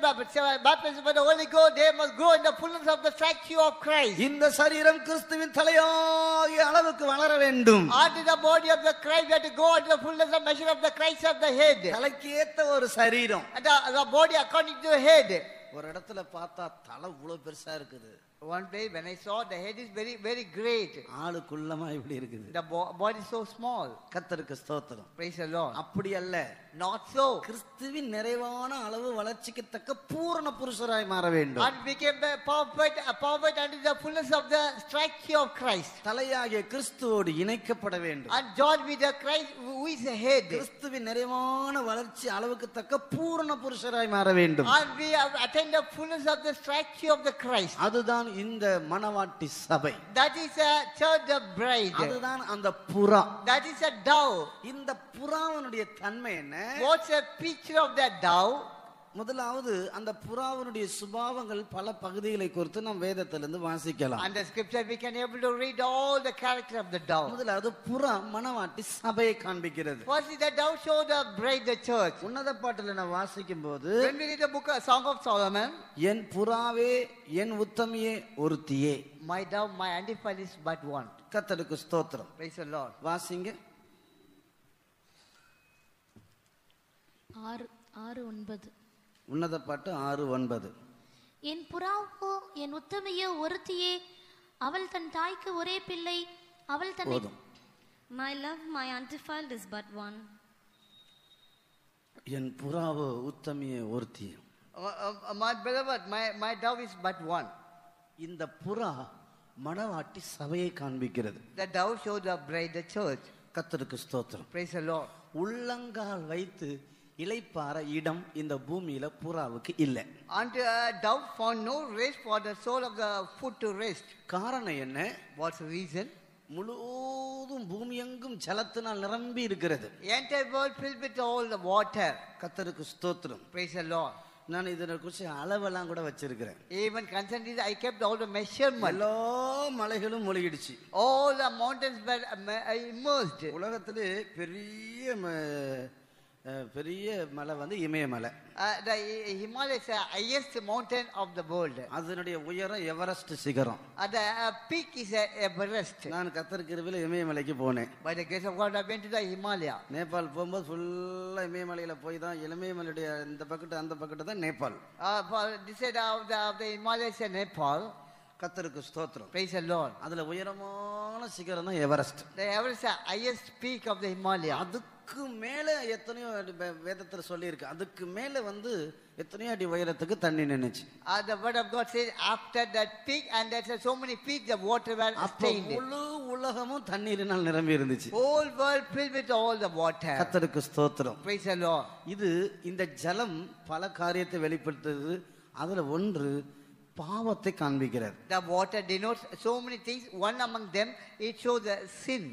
baptized by the Holy Ghost, they must grow in the fullness of the stature of Christ. இந்த சரீரம் கிறிஸ்துவின் தலையாகிய அளவுக்கு வளர வேண்டும். Unto the body of the Christ, we have to go into the fullness of measure of the Christ of the head. தலைக்கு ஏத்த ஒரு சரீரம். And the body according to the head. ஒரு இடத்துல பார்த்தா தலை இவ்வளவு பெருசா இருக்குது. One day when I saw the head is very, very great. ஆளு குள்ளமா இப்படி இருக்குது. The body is so small. கர்த்தருக்கு ஸ்தோத்திரம். Praise the Lord. அப்படி அல்ல. Not so. கிறிஸ்துவின் நிறைவான அளவு வளர்ச்சிக்கு தக்க பூரண புருஷராய் மாற வேண்டும். And became perfect unto the fullness of the stature of Christ. தலையாகிய கிறிஸ்துவோடு இணைக்கப்பட வேண்டும். And joined with the Christ who is the head. கிறிஸ்துவின் நிறைவான வளர்ச்சி அளவுக்கு தக்க பூரண புருஷராய் மாற வேண்டும். And we have attained the fullness of the stature of the Christ. அதுதான் இந்த மணவாட்டி சபை. That is a church, the bride. அதுதான் அந்த புறா. That is a dove. இந்த புறாவினுடைய தன்மை என்ன? What's a picture of that dove? முதலாவது அந்த புறாவினுடைய சுபாவங்கள் பல பகுதிகளை குறித்து நாம் வேதத்திலிருந்து வாசிக்கலாம். And the scripture we can able to read all the character of the dove. முதலாவது புறா மணவாட்டி சபையை காண்பிக்கிறது. First the dove show the bride, the church. உன்னத பாட்டுல நான் வாசிக்கும் போது When we read the book of Song of Solomon, என் புறாவே என் உத்தமியே ஒருத்தியே. my dove, my undefiled is but one. கர்த்தருக்கு ஸ்தோத்திரம். Praise the Lord. வாசிங்க. 6:9. உன்னத பாட்டு 6:9. என் புறாவோ என் உத்தமையோ ஒருத்தியே, அவள் தன் தாய்க்கு ஒரே பிள்ளை, அவள் தன்னை. My love, my undefiled is but one. N புறாவோ உத்தமியே ஒருத்தியே. My beloved, my dove is but one. இந்த புறா மணவாட்டி சபையை காண்பிக்கிறது. The dove shows the bride, the church. கர்த்தருக்கு ஸ்தோத்திரம். Praise the Lord. உள்ளங்கால் வைத்து இளைப்பாற இடம் இந்த பூமியில புறாவுக்கு இல்லை. And dove found no rest for the sole of the foot to rest. காரணம் என்ன? What's the reason? முழுவதும் பூமி எங்கும் ஜலத்தினால் நிரம்பி இருக்கிறது. Entire world filled with all the water. கர்த்தருக்கு ஸ்தோத்திரம். Praise the Lord. நான் இதனை குறித்து அளவெல்லாம் கூட வச்சிருக்கிறேன். Even concerned is I kept all the measurement. எல்லா மலைகளும் மூழ்கிடுச்சு. All the mountains were immersed. உலகத்திலே பெரிய மலை வந்து இமயமலை. The Himalaya is the highest mountain of the world. அதனுடைய உயரம் எவரெஸ்ட் சிகரம். The peak is Everest. நான் கர்த்தர் கிருபையில இமயமலைக்கு போனேன். By the grace of God, I went to the Himalaya. Nepal போகும்போது ஃபுல்லா இமயமலையில போய் தான் இமயமலையுடைய இந்த பக்கத்து அந்த பக்கத்து தான் Nepal. For this side of the Himalaya is Nepal. கர்த்தருக்கு ஸ்தோத்திரம். Praise the Lord. அதுல உயரமான சிகரம் தான் Everest. The Everest is the highest peak of the Himalaya. அதுக்கு மேல எத்தனையோ வேதத்துல சொல்லி இருக்கு. அதுக்கு மேல வந்து எத்தனையோ அடி உயரத்துக்கு தண்ணி நின்னுச்சு. The word of God says after that peak, and there's so many peaks, the water were stained. முழு உலகமும் தண்ணீரினால் நிரம்பி இருந்துச்சு. Whole world filled with all the water. கர்த்தருக்கு ஸ்தோத்திரம். Praise the Lord. இது இந்த ஜலம் பல காரியத்தை வெளிப்படுத்துது. அதுல ஒன்று பாவத்தை காண்பிக்கிறது. The water denotes so many things. One among them, it shows the sin.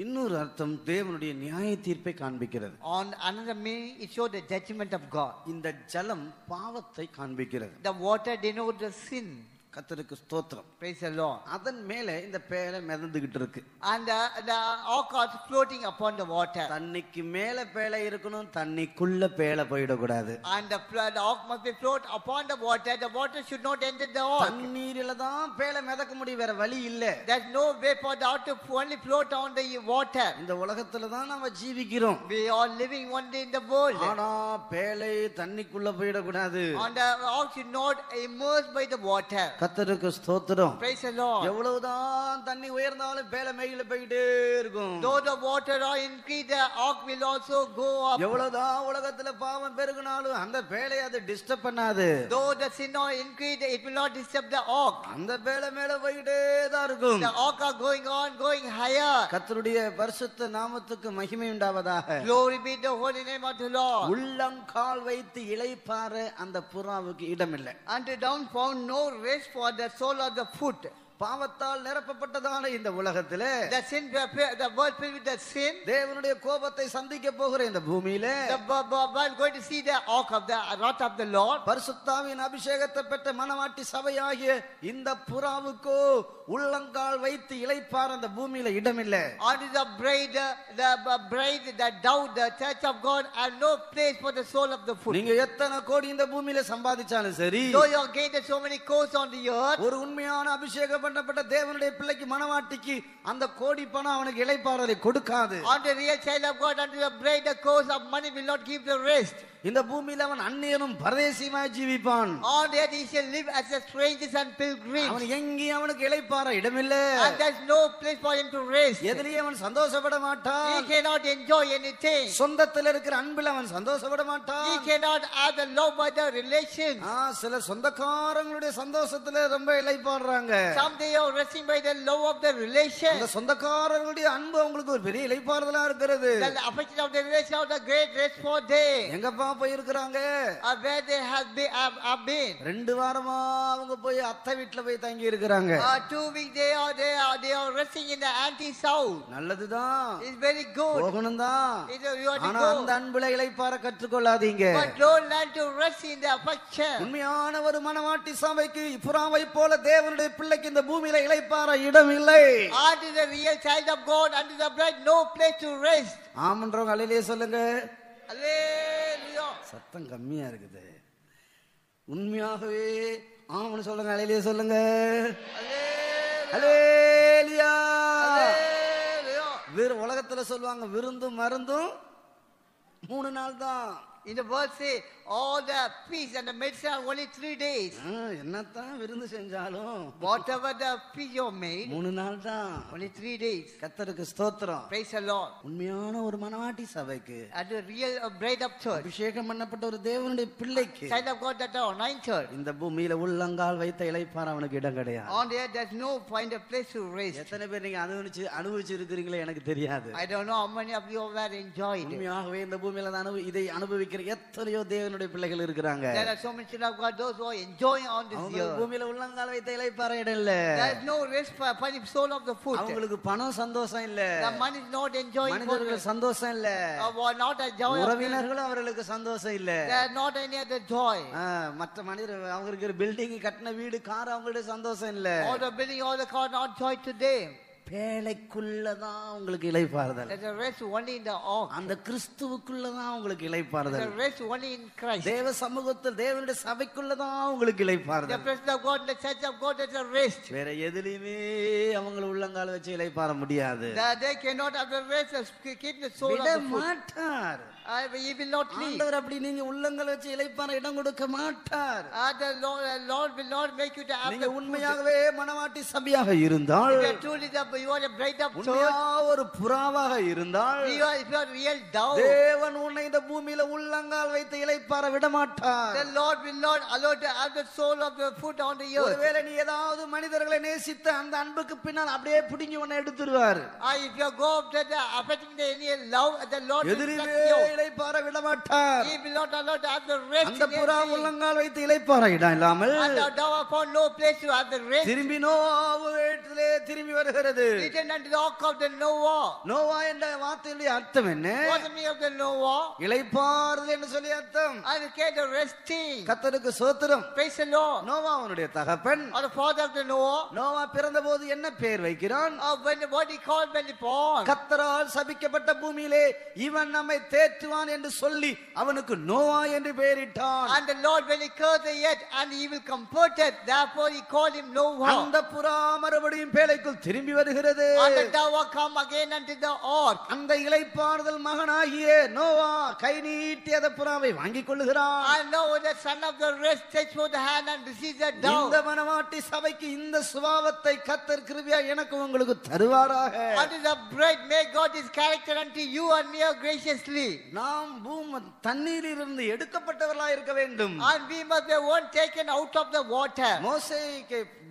இன்னொரு அர்த்தம் தேவனுடைய நியாய தீர்ப்பை காண்பிக்கிறது. On another meaning, it shows the judgment of God. இந்த ஜலம் பாவத்தை காண்பிக்கிறது. The water denotes the sin. கர்த்தருக்கு ஸ்தோத்திரம். Praise the Lord. அதன் மேல இந்த பேழை மிதந்துகிட்டு இருக்கு. And the ark is floating upon the water. தண்ணிக்கு மேல பேழை இருக்கணும், தண்ணிக்குள்ள பேழை போயிடக்கூடாது. And the ark must be float upon the water. The water should not enter the ark. தண்ணீரில தான் பேழை மிதக்க முடியும், வேற வழி இல்ல. There's no way for the ark to only float on the water. இந்த உலகத்துல தான் நாம ஜீவிக்கிறோம். We are living one day in the world. ஆனா பேழை தண்ணிக்குள்ள போயிடக்கூடாது. And the ark should not immerse by the water. கர்த்தருக்கு ஸ்தோத்திரம். Praise the Lord. எவ்வளவுதான் தண்ணி உயர்ந்தாலும் பேழை மேல போயிட்டே இருக்கும். Though the water are increased, the ark will also go up. எவ்வளவுதான் உலகத்துல பாவம் பெருகினாலும் அந்த பேழை அது டிஸ்டர்ப் பண்ணாது. Though the sin are increased, it will not disturb the ark. அந்த பேழை மேல போயிட்டே தான் இருக்கும். The ark are going on, going higher. கர்த்தருடைய பரிசுத்த நாமத்துக்கு மகிமை உண்டாவதாக. Glory be the holy name of the Lord. உள்ளங்கால் வைத்து இளைப்பாற அந்த புறாவுக்கு இடமில்லை. And down found no rest for the sole of the foot. பாவத்தால் நிரப்பப்பட்டதான இந்த உலகத்திலே The sin, the world filled with the sin. தேவனுடைய கோபத்தை சந்திக்க போகிற இந்த பூமியிலே The world going to see the ark of the wrath of the Lord. பரிசுத்தாவின் அபிஷேகத்தை பெற்ற மனவாட்டி சபையாகிய இந்த புறாவுக்கோ உள்ளங்கால் வைத்து இளைப்பாற அந்த பூமியில இடமில்லை. And the bride, the dove, the church of God, and no place for the sole of the foot. நீங்க எத்தனை கோடி இந்த பூமியில சம்பாதிச்சாலும் சரி, Though you have gained so many coats on the earth, ஒரு உண்மையான அபிஷேகம் பண்ணப்பட்ட தேவனுடைய பிள்ளைக்கு மனவாட்டிக்கு அந்த கோடி பணம் அவனுக்கு இளைப்பாறதை கொடுக்காது. on the real child of God, unto the bride, the coats of money will not give the rest. இந்த பூமியில அவன் அந்நியனும் பரதேசியுமாய் ஜீவிப்பான். On earth he shall live as a stranger and pilgrim. அவன் எங்கேயும் அவனுக்கு இளைப்பாற இடமில்லை. And there's no place for him to rest. எதிலேயே அவன் சந்தோஷப்பட He மாட்டான். cannot enjoy anything. சொந்தத்தில் இருக்கிற அன்பில் அவன் சந்தோஷப்பட மாட்டான். He cannot have the love by the relations. சில சொந்தக்காரங்களுடைய சந்தோஷத்துல ரொம்ப இளைப்பாடுறாங்க. Some they are resting by the love of the அந்த relations. சொந்தக்காரர்களுடைய அன்பு அவங்களுக்கு ஒரு பெரிய இளைப்பாறுதலா இருக்கிறது. The affection of the relation of the great rest for them. எங்கப்பா போயிருக்கிறாங்க? Where they have been. 2 வாரமா அவங்க போய் அத்தை வீட்டுல போய் தங்கி இருக்கிறாங்க. 2 weeks they are resting in the auntie's house. நல்லதுதான், It's very good. போகணும் தான். You have to ஆனா go. அந்த அன்புல இளைப்பாற கற்றுக்கொள்ளாதீங்க. But don't learn to rest in the affection. உண்மையான ஒரு மனவாட்டி சபைக்கு புறாவை போல தேவனுடைய பிள்ளைக்கு இந்த பூமியில இளைப்பாற இடம் இல்லை. Unto the real child of God, unto the bride, no place to rest. ஆமன்றவங்க அலையிலே சொல்லுங்க. Hallelujah. சத்தம் கம்மியா இருக்குது. உண்மையாகவே ஆமன்னு சொல்லுங்க, அலையிலே சொல்லுங்க. ஹல்லேலூயா. உலகத்துல சொல்லுவாங்க விருந்தும் மருந்தும் 3 நாள் தான். In the world say all the feast and the medicine are only 3 days. என்னத்தான் விருந்து செஞ்சாலும் Whatever the feast you made, 3 நாள் தான். only 3 days. கர்த்தருக்கு ஸ்தோத்திரம். Praise the Lord. உண்மையான ஒரு மனவாட்டி சபைக்கு, And the real bride of church, அபிஷேகம் பண்ணப்பட்ட ஒரு தேவனுடைய பிள்ளைக்கு child of God that are anointed. இந்த பூமியில உள்ளங்கால் வைத்த இளைப்பாற அவனுக்கு இடம் கிடையாது. On there, there's no find a place to rest. எத்தனை பேர் நீங்க அனுபவிச்சு இருக்கிறீங்களே எனக்கு தெரியாது. I don't know how many of you were enjoyed. உண்மையாகவே இந்த பூமியில இதை அனுபவிக்கிற எத்தனையோ தேவனுடைய பிள்ளைகள் இருக்கிறாங்க. There are so many children of God, those who are enjoying on this அவங்க year. பூமியில உள்ளங்கால் வைத்த இளைப்பாற இடம் இல்ல. There is no rest for the soul of the foot. அவங்களுக்கு பணம் சந்தோஷம் இல்ல. The man is not enjoying. மனிதர்கள் சந்தோஷம் இல்ல. Not a joy. உறவினர்களும் அவர்களுக்கு சந்தோஷம் இல்ல. There is not any other joy. மற்ற மனிதர் அவங்களுக்கு பில்டிங் கட்டின வீடு கார் அவங்களுடைய சந்தோஷம் இல்ல. All the building, all the car, not joy today. பேழைக்குள்ளதான் உங்களுக்கு இளைப்பாறுதல். There's a rest only in the ark. அந்த கிறிஸ்துவுக்குள்ளதான் உங்களுக்கு There's இளைப்பாறுதல். a rest only in Christ. தேவ சமூகத்தில் தேவனுடைய சபைக்குள்ளதான் உங்களுக்கு The இளைப்பாறுதல். presence of God, the church of God, there's a rest. வேற எதுலயுமே அவங்கள உள்ளங்கால வச்சு இளைப்பாற முடியாது. They cannot have the rest, keep the soul விட of the foot. மாட்டார். He will not leave. ஆண்டவர் அப்படி நீங்க உள்ளங்கால வச்சு இளைப்பாற இடம் கொடுக்க மாட்டார். The Lord will not make you to have நீங்க the foot. உண்மையாகவே மனவாட்டி சபையாக இருந்தால், If you are truly you are a bride of church, உண்மையா ஒரு புறாவாக இருந்தால், if you are real dove, தேவன் உன்னை இந்த பூமியில உள்ளங்கால் வைத்து இளைப்பாற விட மாட்டார். the Lord will not allow to have the soul of the foot on the earth. ஒருவேளை நீ ஏதாவது மனிதர்களை நேசித்த அந்த அன்புக்கு பின்னால் அப்படியே பிடுங்கி உன்னை எடுத்துருவார். If you go after the affecting the any love, the Lord will எதிரிலே bless you. இளைப்பாற விட மாட்டார். He will not allow to have the rest. அந்த in புறா anything. உள்ளங்கால் வைத்து இளைப்பாற இடம் இல்லாமல் And the dove found no place to have the rest. திரும்பி நோவாவிலே திரும்பி வருகிறது. Return unto the ark of the Noah. Noah என்ற வார்த்தையுடைய அர்த்தம் என்ன? What's the meaning of the Noah? இளைப்பாறுதல் என்று சொல்லி அர்த்தம். And it came the resting. கர்த்தருக்கு ஸ்தோத்திரம். Praise the Lord. நோவா அவனுடைய தகப்பன். Or the father of the Noah. Noah பிறந்த போது என்ன பெயர் வைக்கிறான்? What he called when he born. கர்த்தரால் சபிக்கப்பட்ட பூமியிலே இவன் நம்மை தேற்றுவான் என்று சொல்லி அவனுக்கு நோவா என்று பெயரிட்டான். And the Lord when he cursed the earth and he will comfort it, therefore he called him Noah. அந்த புறா மறுபடியும் பேழைக்குள் திரும்பி வருகிறது. And the dove come again unto the ark. அந்த இளைப்பாறுதல் மகனாகிய நோவா கை நீட்டி அந்த புறாவை வாங்கிக் கொள்ளுகிறான். And now the son of the rest takes forth the hand and receives the dove. இந்த மனவாட்டி சபைக்கு இந்த சுபாவத்தை கர்த்தர் கிருபையா எனக்கு உங்களுக்கு தருவாராக. Unto the bride, may God his character unto you and me graciously. நாம் தண்ணீரிலிருந்து எடுக்கப்பட்டவர்களாக இருக்க வேண்டும். And we must be one taken out of the water.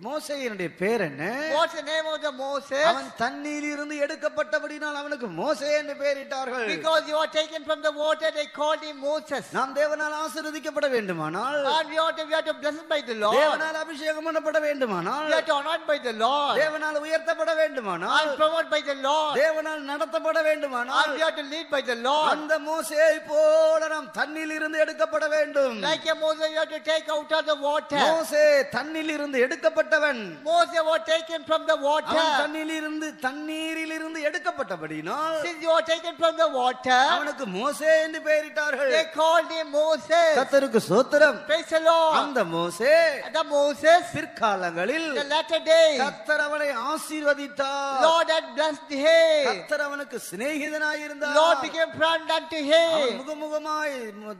மோசேயினுடைய பேர் என்ன? What's the name of the Moses? அவன் தண்ணீரிலிருந்து எடுக்கப்பட்டபடினால் அவனுக்கு மோசே என்று பெயரிட்டார்கள். Because you are taken from the water, they called him Moses. நாம் தேவனால் ஆசீர்வதிக்கப்பட வேண்டுமானால், And we are to blessed by the Lord. தேவனால் அபிஷேகம் பண்ணப்பட வேண்டுமானால், We are to honored by the Lord. தேவனால் உயர்த்தப்பட வேண்டுமானால், And promoted by the Lord. தேவனால் நடத்தப்பட வேண்டுமானால், And we are to lead by the Lord. அந்த மோசேயை போல நாம் தண்ணீரிலிருந்து எடுக்கப்பட வேண்டும். Like a Moses, you have to take out of the water. மோசே தண்ணீரிலிருந்து எடுக்கப்பட்டவன். Moses was taken from the water. அவன் தண்ணீரிலிருந்து எடுக்கப்பட்டபடினால் Since you are taken from the water, அவனுக்கு மோசே என்று பெயரிட்டார்கள். they called him Moses. கர்த்தருக்கு ஸ்தோத்திரம். Praise the Lord. அந்த மோசே The Moses, பிற்காலங்களில் the latter days, கர்த்தர் அவனை ஆசீர்வதித்தார். Lord had blessed him. கர்த்தர் அவனுக்கு சிநேகிதனாய் இருந்தார். Lord became friend unto அவன் him. முகமுகமாய்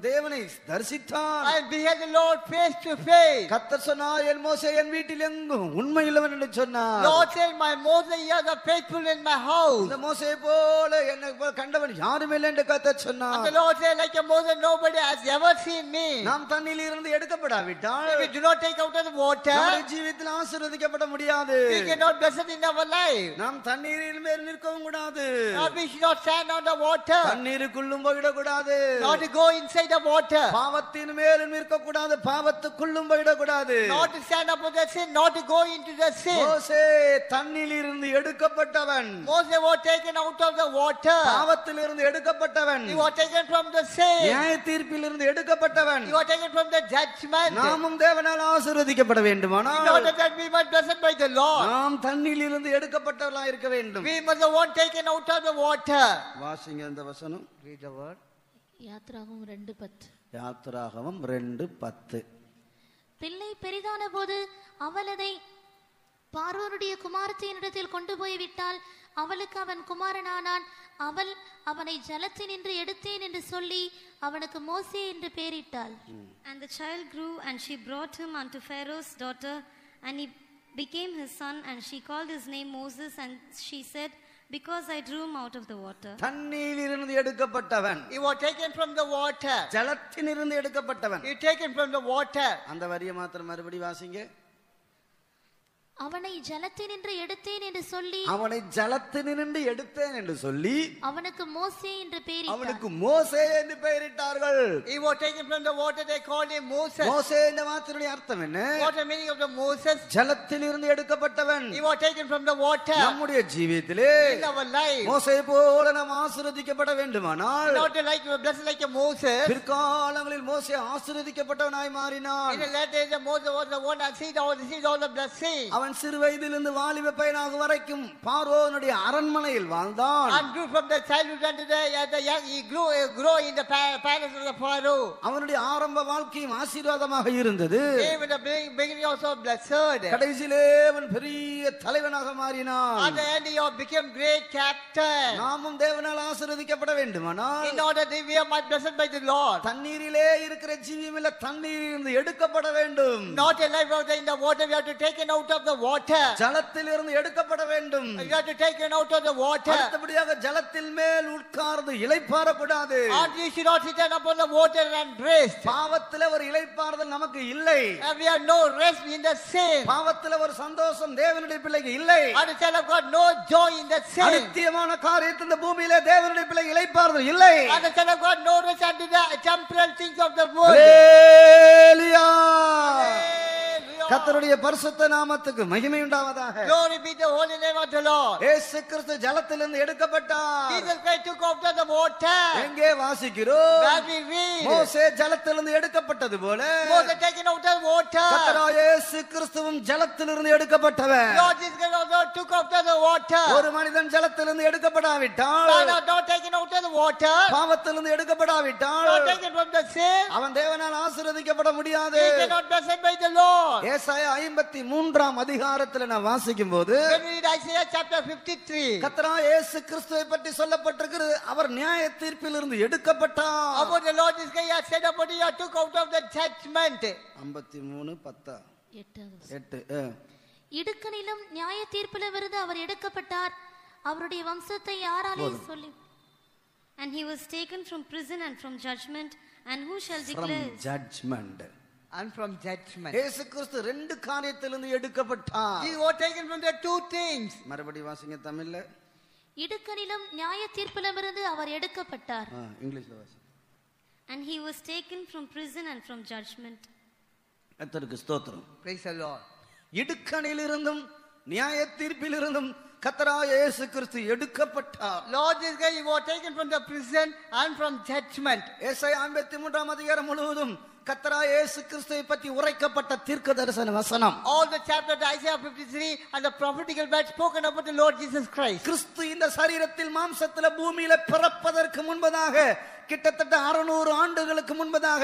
தேவனை தரிசித்தான். And beheld the Lord face to face. கர்த்தர் சொன்னார், என் மோசே என் வீட்டில் எங்கும் உண்மையுள்ளவன் என்று சொன்னார். Lord said, my Moses, you are the faithful in my house. இந்த மோசே போல என்னை கண்டவன் யாரும் இல்லை என்று கர்த்தர் And the சொன்னார். Lord said, like a Moses, nobody has ever seen me. நாம் தண்ணீரிலிருந்து எடுக்கப்படாவிட்டால் If we do not take out of the water, நம்முடைய ஜீவிதத்தில் ஆசீர்வதிக்கப்பட முடியாது. we cannot bless it in our life. நாம் தண்ணீரில் மேல் நிற்கவும் கூடாது. We should not stand on the water. தண்ணீருக்குள்ளும் போயிடக்கூடாது. Not to go inside the water. பாவத்தின் மேலும் நிற்கக்கூடாது. பாவத்துக்குள்ளும் போயிடக்கூடாது. Not to stand up with the sin. Not to go into the sin. மோசே தண்ணீரிலிருந்து எடுக்கப்பட்டவன். Moses was taken out of the water. பாவத்திலிருந்து எடுக்கப்பட்டவன். He was taken from the sin. நியாய தீர்ப்பிலிருந்து எடுக்கப்பட்டவன். He was taken from the judgment. நாமும் தேவனால் ஆசீர்வதிக்கப்பட In வேண்டுமானால் order that we must be blessed by the Lord, நாம் தண்ணீரிலிருந்து எடுக்கப்பட்டவர்களாக இருக்க வேண்டும். we must be one taken out of the water. வாசிங்க இந்த வசனம். Read the word. யாத்ராகமம் 2:10. யாத்திராகமம் 2:10. பிள்ளை பெரிதான போது அவள் அதை பார்வோனுடைய குமாரத்தினிடத்தில் கொண்டு போய் விட்டால் அவளுக்கு அவன் குமாரனானான். அவள் அவனை ஜலத்தினின்று எடுத்தேன் என்று சொல்லி அவனுக்கு மோசே என்று பெயரிட்டாள். And the child grew, and she brought him unto Pharaoh's daughter, and he became his son, and she called his name Moses, and she said, because I drew him out of the water. தண்ணீரிலிருந்து எடுக்கப்பட்டவன். He was taken from the water. ஜலத்திலிருந்து எடுக்கப்பட்டவன். He taken from the water. அந்த வரியை மாத்திரம் மறுபடி வாசிங்க. அவனை ஜலத்தினின்று எடுத்தேன் என்று சொல்லி அவனை ஜலத்தினின்று எடுத்தேன் என்று சொல்லி அவனுக்கு மோசே என்று பெயரிட்டாள். அவனுக்கு மோசே என்று பெயரிட்டார்கள். He was taken from the water. They called him Moses. மோசே என்ற வார்த்தையுடைய அர்த்தம் என்ன? What the meaning of the Moses? ஜலத்திலிருந்து எடுக்கப்பட்டவன். He was taken from the water. நம்முடைய ஜீவியத்திலே In our life, மோசே போல நாம் ஆசீர்வதிக்கப்பட வேண்டுமானால் not like blessed like a Moses. பிற்காலங்களில் மோசே ஆசீர்வதிக்கப்பட்டவனாய் மாறினான். In the latter days, Moses was the one that received all the blessing. அவன் அவன் சிறு வயதிலிருந்து வாலிப பையனாக வரைக்கும் பார்வோனுடைய அரண்மனையில் வாழ்ந்தான். And grew from the childhood unto the young, he grew in the palace of the Pharaoh. அவனுடைய ஆரம்ப வாழ்க்கையும் ஆசீர்வாதமாக இருந்தது. Even the beginning also blessed. கடைசியிலே அவன் பெரிய தலைவனாக மாறினான். At the end he became great captain. நாமும் தேவனால் ஆசீர்வதிக்கப்பட வேண்டுமானால் In order that we are blessed by the Lord. தண்ணீரிலே இருக்கிற ஜீவியம் இல்ல தண்ணீரிலிருந்து எடுக்கப்பட வேண்டும். Not a life in the water, we have to take it out of the water. ஜலத்திலிருந்து எடுக்கப்பட வேண்டும். You have to take it out of the water. அடுத்தபடியாக ஜலத்தில் மேல் உட்கார்ந்து இளைப்பாறக்கூடாது. And you should not sit upon the water and rest. பாவத்திலே ஒரு இளைப்பாறுதல் நமக்கு இல்லை. And we have no rest in the sin. பாவத்திலே ஒரு சந்தோஷம் தேவனுடைய பிள்ளைக்கு இல்லை. And the child of God no joy in the sin. அநித்தியமான காரியத்தில் இந்த பூமியிலே தேவனுடைய பிள்ளை இளைப்பாறுதல் இல்லை. And the child of God no rest unto the temporal things of the world. ஹல்லேலூயா. கர்த்தருடைய பரிசுத்த நாமத்துக்கு மகிமை உண்டாவதாக. Glory be the holy name of the Lord. இயேசு கிறிஸ்து ஜலத்திலிருந்து எடுக்கப்பட்டார். Jesus Christ took out of the water. எங்கே வாசிக்கிறோம்? Where we read. மோசே ஜலத்திலிருந்து எடுக்கப்பட்டது போல Moses taken out of the water. கர்த்தராகிய இயேசு கிறிஸ்துவும் ஜலத்திலிருந்து எடுக்கப்பட்டவர். Lord Jesus Christ also took out of the water. ஒரு மனிதன் ஜலத்திலிருந்து எடுக்கப்படாவிட்டால், Man are not taken out of the water. பாவத்திலிருந்து எடுக்கப்படாவிட்டால் Not taken from the sin. அவன் தேவனால் ஆசீர்வதிக்கப்பட முடியாது. He cannot be blessed by the Lord. ஏசாயா 53 அதிகாரத்தில் நான் வாசிக்கும் போது When we read Isaiah chapter 53. கர்த்தராகிய இயேசு கிறிஸ்துவை பற்றி சொல்லப்பட்டிருக்கிறது. அவர் நியாய தீர்ப்பிலிருந்து எடுக்கப்பட்டார். About the Lord this guy has said about he took out of the judgment. 53:10 இடுக்கணிலும் நியாய தீர்ப்பிலிருந்து அவர் எடுக்கப்பட்டார். அவருடைய வம்சத்தை யாராலே சொல்லி. And he was taken from prison and from judgment, and who shall from declare? judgment. And from judgment. இயேசு கிறிஸ்து ரெண்டு காரியத்திலிருந்து எடுக்கப்பட்டார். He was taken from the two things. மறுபடி வாசிங்க தமிழ்ல. இடுக்கணிலும் நியாய தீர்ப்பிலிருந்து அவர் எடுக்கப்பட்டார். இங்கிலீஷ்ல வாசி. And he was taken from prison and from judgment. கர்த்தருக்கு ஸ்தோத்திரம். Praise the Lord. இடுக்கணிலிருந்தும் நியாய தீர்ப்பிலிருந்தும் கர்த்தராகிய இயேசு கிறிஸ்து எடுக்கப்பட்டார். Lord this guy he was taken from the prison and from judgment. ஏசாயா 53 அதிகாரம் முழுவதும் கர்த்தராகிய இயேசு கிறிஸ்துவை பற்றி உரைக்கப்பட்ட தீர்க்கதரிசன வசனம். All the chapter of Isaiah 53 and the prophetical words spoken about the Lord Jesus Christ. கிறிஸ்து இந்த சரீரத்தில் மாம்சத்தில் பூமியில பிறப்பதற்கு முன்பதாக கிட்டத்தட்ட 600 ஆண்டுகளுக்கு முன்பதாக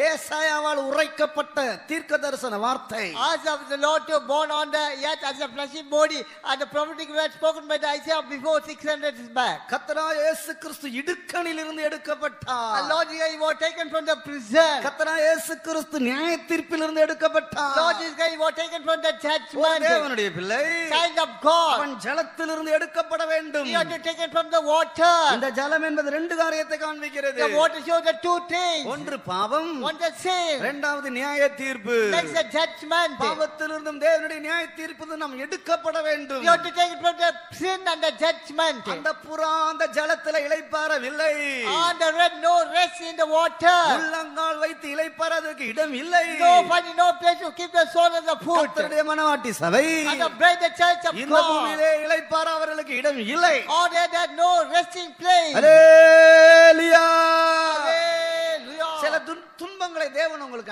ஏசாயாவால் உரைக்கப்பட்ட தீர்க்கதரிசன வார்த்தை. As of the Lord to born on the earth as a fleshy body, and the prophetic words spoken by the Isaiah before 600 years back. கர்த்தராகிய இயேசு கிறிஸ்து இடுக்கணிலிருந்து எடுக்கப்பட்டார். And Lord Jesus he was taken from the prison. கர்த்தராகிய இயேசு கிறிஸ்து நியாய தீர்ப்பிலிருந்து எடுக்கப்பட்டார். Lord Jesus he was taken from the judgment. தேவனுடைய பிள்ளை Child of God. அவன் ஜலத்திலிருந்து எடுக்கப்பட வேண்டும். He was taken from the water. இந்த ஜலம் என்பது ரெண்டு காரியத்தை காண்பிக்கிறது. The water shows the two things. ஒன்று பாவம், One the sin. இரண்டாவது நியாய தீர்ப்பு. Next the judgment. பாவத்திலிருந்தும் தேவனுடைய நியாய தீர்ப்பு நாம் எடுக்கப்பட வேண்டும். You have to take it from the sin and the judgment. அந்த புறா அந்த ஜலத்தில் இளைப்பாறவில்லை. And the red no rest in the water. உள்ளங்கால் வைத்து இளைப்பாறதுக்கு இடம் இல்லை. No funny, no place to keep the soul of the foot. கர்த்தருடைய மனவாட்டி சபை And the bride, the church of இந்த God. பூமியிலே இளைப்பாற அவர்களுக்கு இடம் இல்லை. Or there no resting place. Hallelujah. Hallelujah. சில துன்பங்களை தேவன் உங்களுக்கு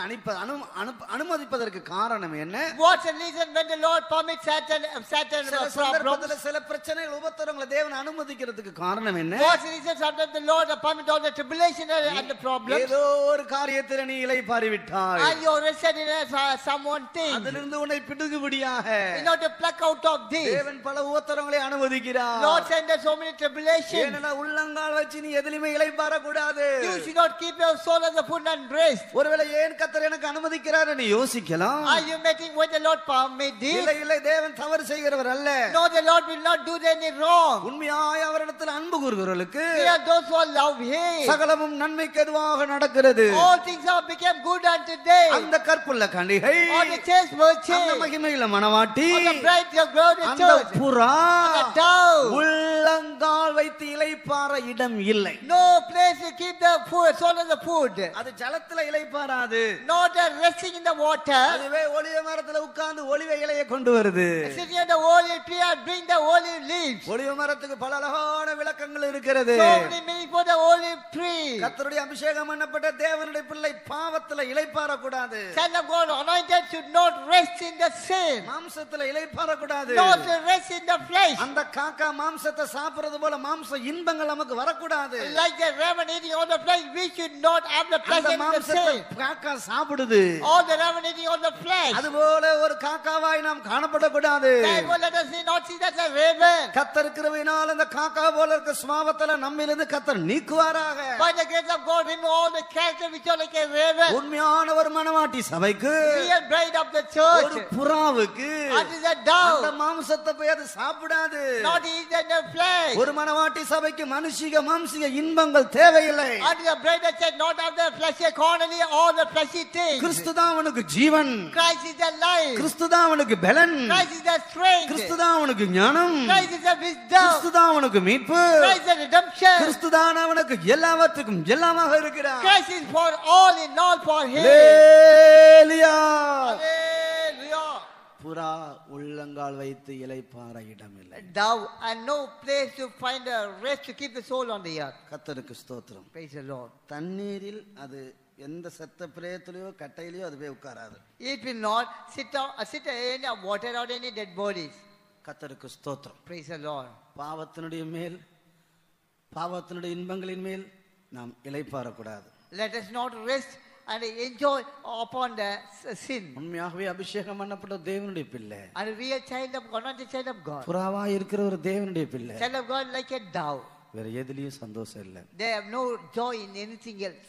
அனுமதிப்பதற்கு காரணம் என்ன? What's the reason when the Lord permits certain சில problems? சந்தர்ப்பத்தில் சில பிரச்சனைகள் உபத்திரவங்களை தேவன் அனுமதிக்கிறதுக்கு காரணம் என்ன? What's the reason sometimes the Lord permits all the tribulation and the problems? ஏதோ ஒரு காரியத்தில் நீ இளைப்பாறி விட்டாய். And you rested in someone thing. அதிலிருந்து உன்னை பிடுங்குபடியாக In order to pluck out of this, தேவன் பல உபத்திரவங்களை அனுமதிக்கிறார். Lord send us so many tribulations. ஏன்னா உள்ளங்கால் வச்சு நீ எதிலுமே இளைப்பாற கூடாது. You should not keep your soul as a foot and rest. ஒருவேளை ஏன் கர்த்தர் எனக்கு அனுமதிக்கிறார் நீ யோசிக்கலாம். Are you making when the Lord permit this? இல்லை இல்லை, தேவன் தவறு செய்கிறவர் அல்ல. No, the Lord will not do any wrong. உண்மையாய் அவரிடத்தில் அன்பு கூறுகிறவர்களுக்கு We are those who love Him. சகலமும் நன்மைக்கு எதுவாக நடக்கிறது. All things have become good unto them. அந்த கற்புள்ள கன்னிகை, All the chaste virgin, அந்த மகிமையுள்ள மணவாட்டி, all the bright, the glorious அந்த church, புறா the dove. உள்ளங்கால் வைத்து இளைப்பாற இடம் இல்லை. No place to keep the food, soul of the food. அது ஜலத்துல இளைப்பாறாது. Not resting in the water. அதுவே ஒலிவ மரத்துல உட்கார்ந்து ஒலிவ இலையை கொண்டு வருது. Sitting on the olive tree and bring the olive leaves. ஒலிவ மரத்துக்கு பல அழகான விளக்கங்கள் இருக்கிறது. So many meaning for the olive tree. கர்த்தருடைய அபிஷேகம் பண்ணப்பட்ட தேவனுடைய பிள்ளை பாவத்துல இளைப்பாற கூடாது. Son of God anointed should not rest in the sin. மாம்சத்துல இளைப்பாற கூடாது. Not rest in the flesh. அந்த காக்கா மாம்சத்தை சாப்பிடுறது போல மாம்ச இன்பங்கள் நமக்கு வரக்கூடாது. Like the raven eating all the flesh, we should not have the pleasure in the மாம்சத்தை sin. காக்கா சாப்பிடுது. All the raven eating all the flesh. அதுபோல ஒரு காக்காவாய் நாம் காணப்படக்கூடாது. Therefore let us not see that as a raven. கர்த்தர் கிருபையினால் அந்த காக்கா போல இருக்க சுபாவத்துல நம்மிலிருந்து கர்த்தர் நீக்குவாராக. By the grace of God, remove all the character which are like a raven. உண்மையான ஒரு மணவாட்டி சபைக்கு, Real bride of the church. ஒரு புறாவுக்கு That is a dove. அந்த மாம்சத்தை போய் அது சாப்பிடாது. Not eat the flesh. ஒரு மணவாட்டி சபைக்கு மனுஷிக மாம்சிக இன்பங்கள் தேவையில்லை. And the bride that said not have the fleshy carnally all the fleshy things. கிறிஸ்து தான் அவனுக்கு ஜீவன். Christ is the life. கிறிஸ்து தான் அவனுக்கு பலன். Christ is the strength. கிறிஸ்து தான் அவனுக்கு ஞானம். Christ is the wisdom. கிறிஸ்து தான் அவனுக்கு மீட்பு. Christ is the redemption. கிறிஸ்து தான் அவனுக்கு எல்லாவற்றுக்கும் எல்லாமாக இருக்கிறார். Christ is for all in all for him. Hallelujah. Hallelujah. புறா உள்ளங்கால் வைத்து இளைப்பாற இடமில்லை. Thou and no place to find a rest to keep the soul on the earth. கர்த்தருக்கு ஸ்தோத்திரம். Praise the Lord. தண்ணீரில் அது எந்த செத்த பிரேயத்திலயோ கட்டையிலயோ அது போய் உட்காராது. It will not sit in a water or any dead bodies. கர்த்தருக்கு ஸ்தோத்திரம். Praise the Lord. பாவத்தினுடைய மேல் பாவத்தினுடைய இன்பங்களின் மேல் நாம் இளைப்பாறக்கூடாது. Let us not rest and enjoy upon the sin. உண்மையாகவே அபிஷேகம் பண்ணப்பட்ட தேவனுடைய பிள்ளை, And a real child of God, not a child of God. புறாவா இருக்கிற ஒரு தேவனுடைய பிள்ளை Child of God like a dove. வேற எதுலயும் சந்தோஷம் இல்லை. They have no joy in anything else.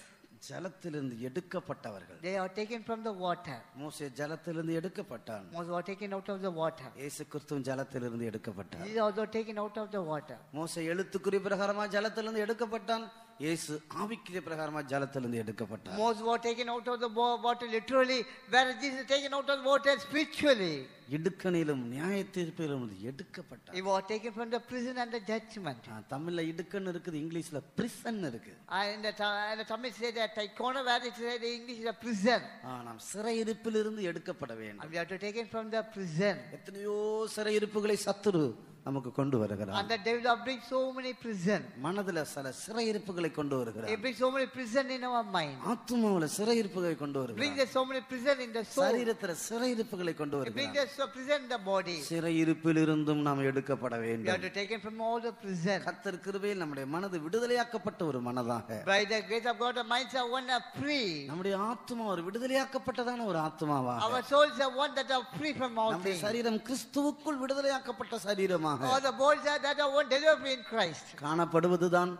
ஜலத்திலிருந்து எடுக்கப்பட்டவர்கள். They are taken from the water. மோசே ஜலத்திலிருந்து எடுக்கப்பட்டான். Moses was taken out of the water. இயேசு கிறிஸ்துவும் ஜலத்திலிருந்து எடுக்கப்பட்டார். He is also taken out of the water. மோசே எழுத்துக்குறி பிரகாரமா ஜலத்திலிருந்து எடுக்கப்பட்டான். இயேசு ஆவிக்குரிய பிரகாரமா ஜலத்திலிருந்து எடுக்கப்பட்டார். Moses was taken out of the water literally, whereas Jesus is taken out of the water spiritually. இடுக்கணிலும் நியாய தீர்ப்பிலும் எடுக்கப்பட்டார். He was taken from the prison and the judgment. தமிழ்ல இடுக்கன்னு இருக்குது, இங்கிலீஷ்ல பிரிசன் இருக்கு. And the Tamil say that Taikona, where it said in English is a prison. நாம் சிறையிருப்பிலிருந்து எடுக்கப்பட வேண்டும். And we are to take it from the prison. எத்தனையோ சிறையிருப்புகளை சத்துரு நமக்கு கொண்டு வருகிறார். And the devil brings so many prison. மனதுல சில சிறையிருப்புகளை கொண்டு வருகிறார். He brings so many prison in our mind. ஆத்துமாவுல சிறையிருப்புகளை கொண்டு Brings வருகிறார். so many prison in the soul. சரீரத்துல சிறையிருப்புகளை கொண்டு He brings வருகிறார். the prison in the body. சிறையிருப்பிலிருந்தும் நாம் எடுக்கப்பட We are வேண்டும். to take it from all the prison. கர்த்தர் கிருபையில் நம்முடைய மனது விடுதலையாக்கப்பட்ட ஒரு மனதாக, By the grace of God, the minds are one are free. நம்முடைய ஆத்துமா ஒரு விடுதலையாக்கப்பட்டதான ஒரு ஆத்துமாவாக, Our souls are one that are free from all நம்முடைய things. சரீரம் கிறிஸ்துவுக்குள் விடுதலையாக்கப்பட்ட சரீரமாக All the bodies are that are one delivered in Christ. காணப்படுவதுதான்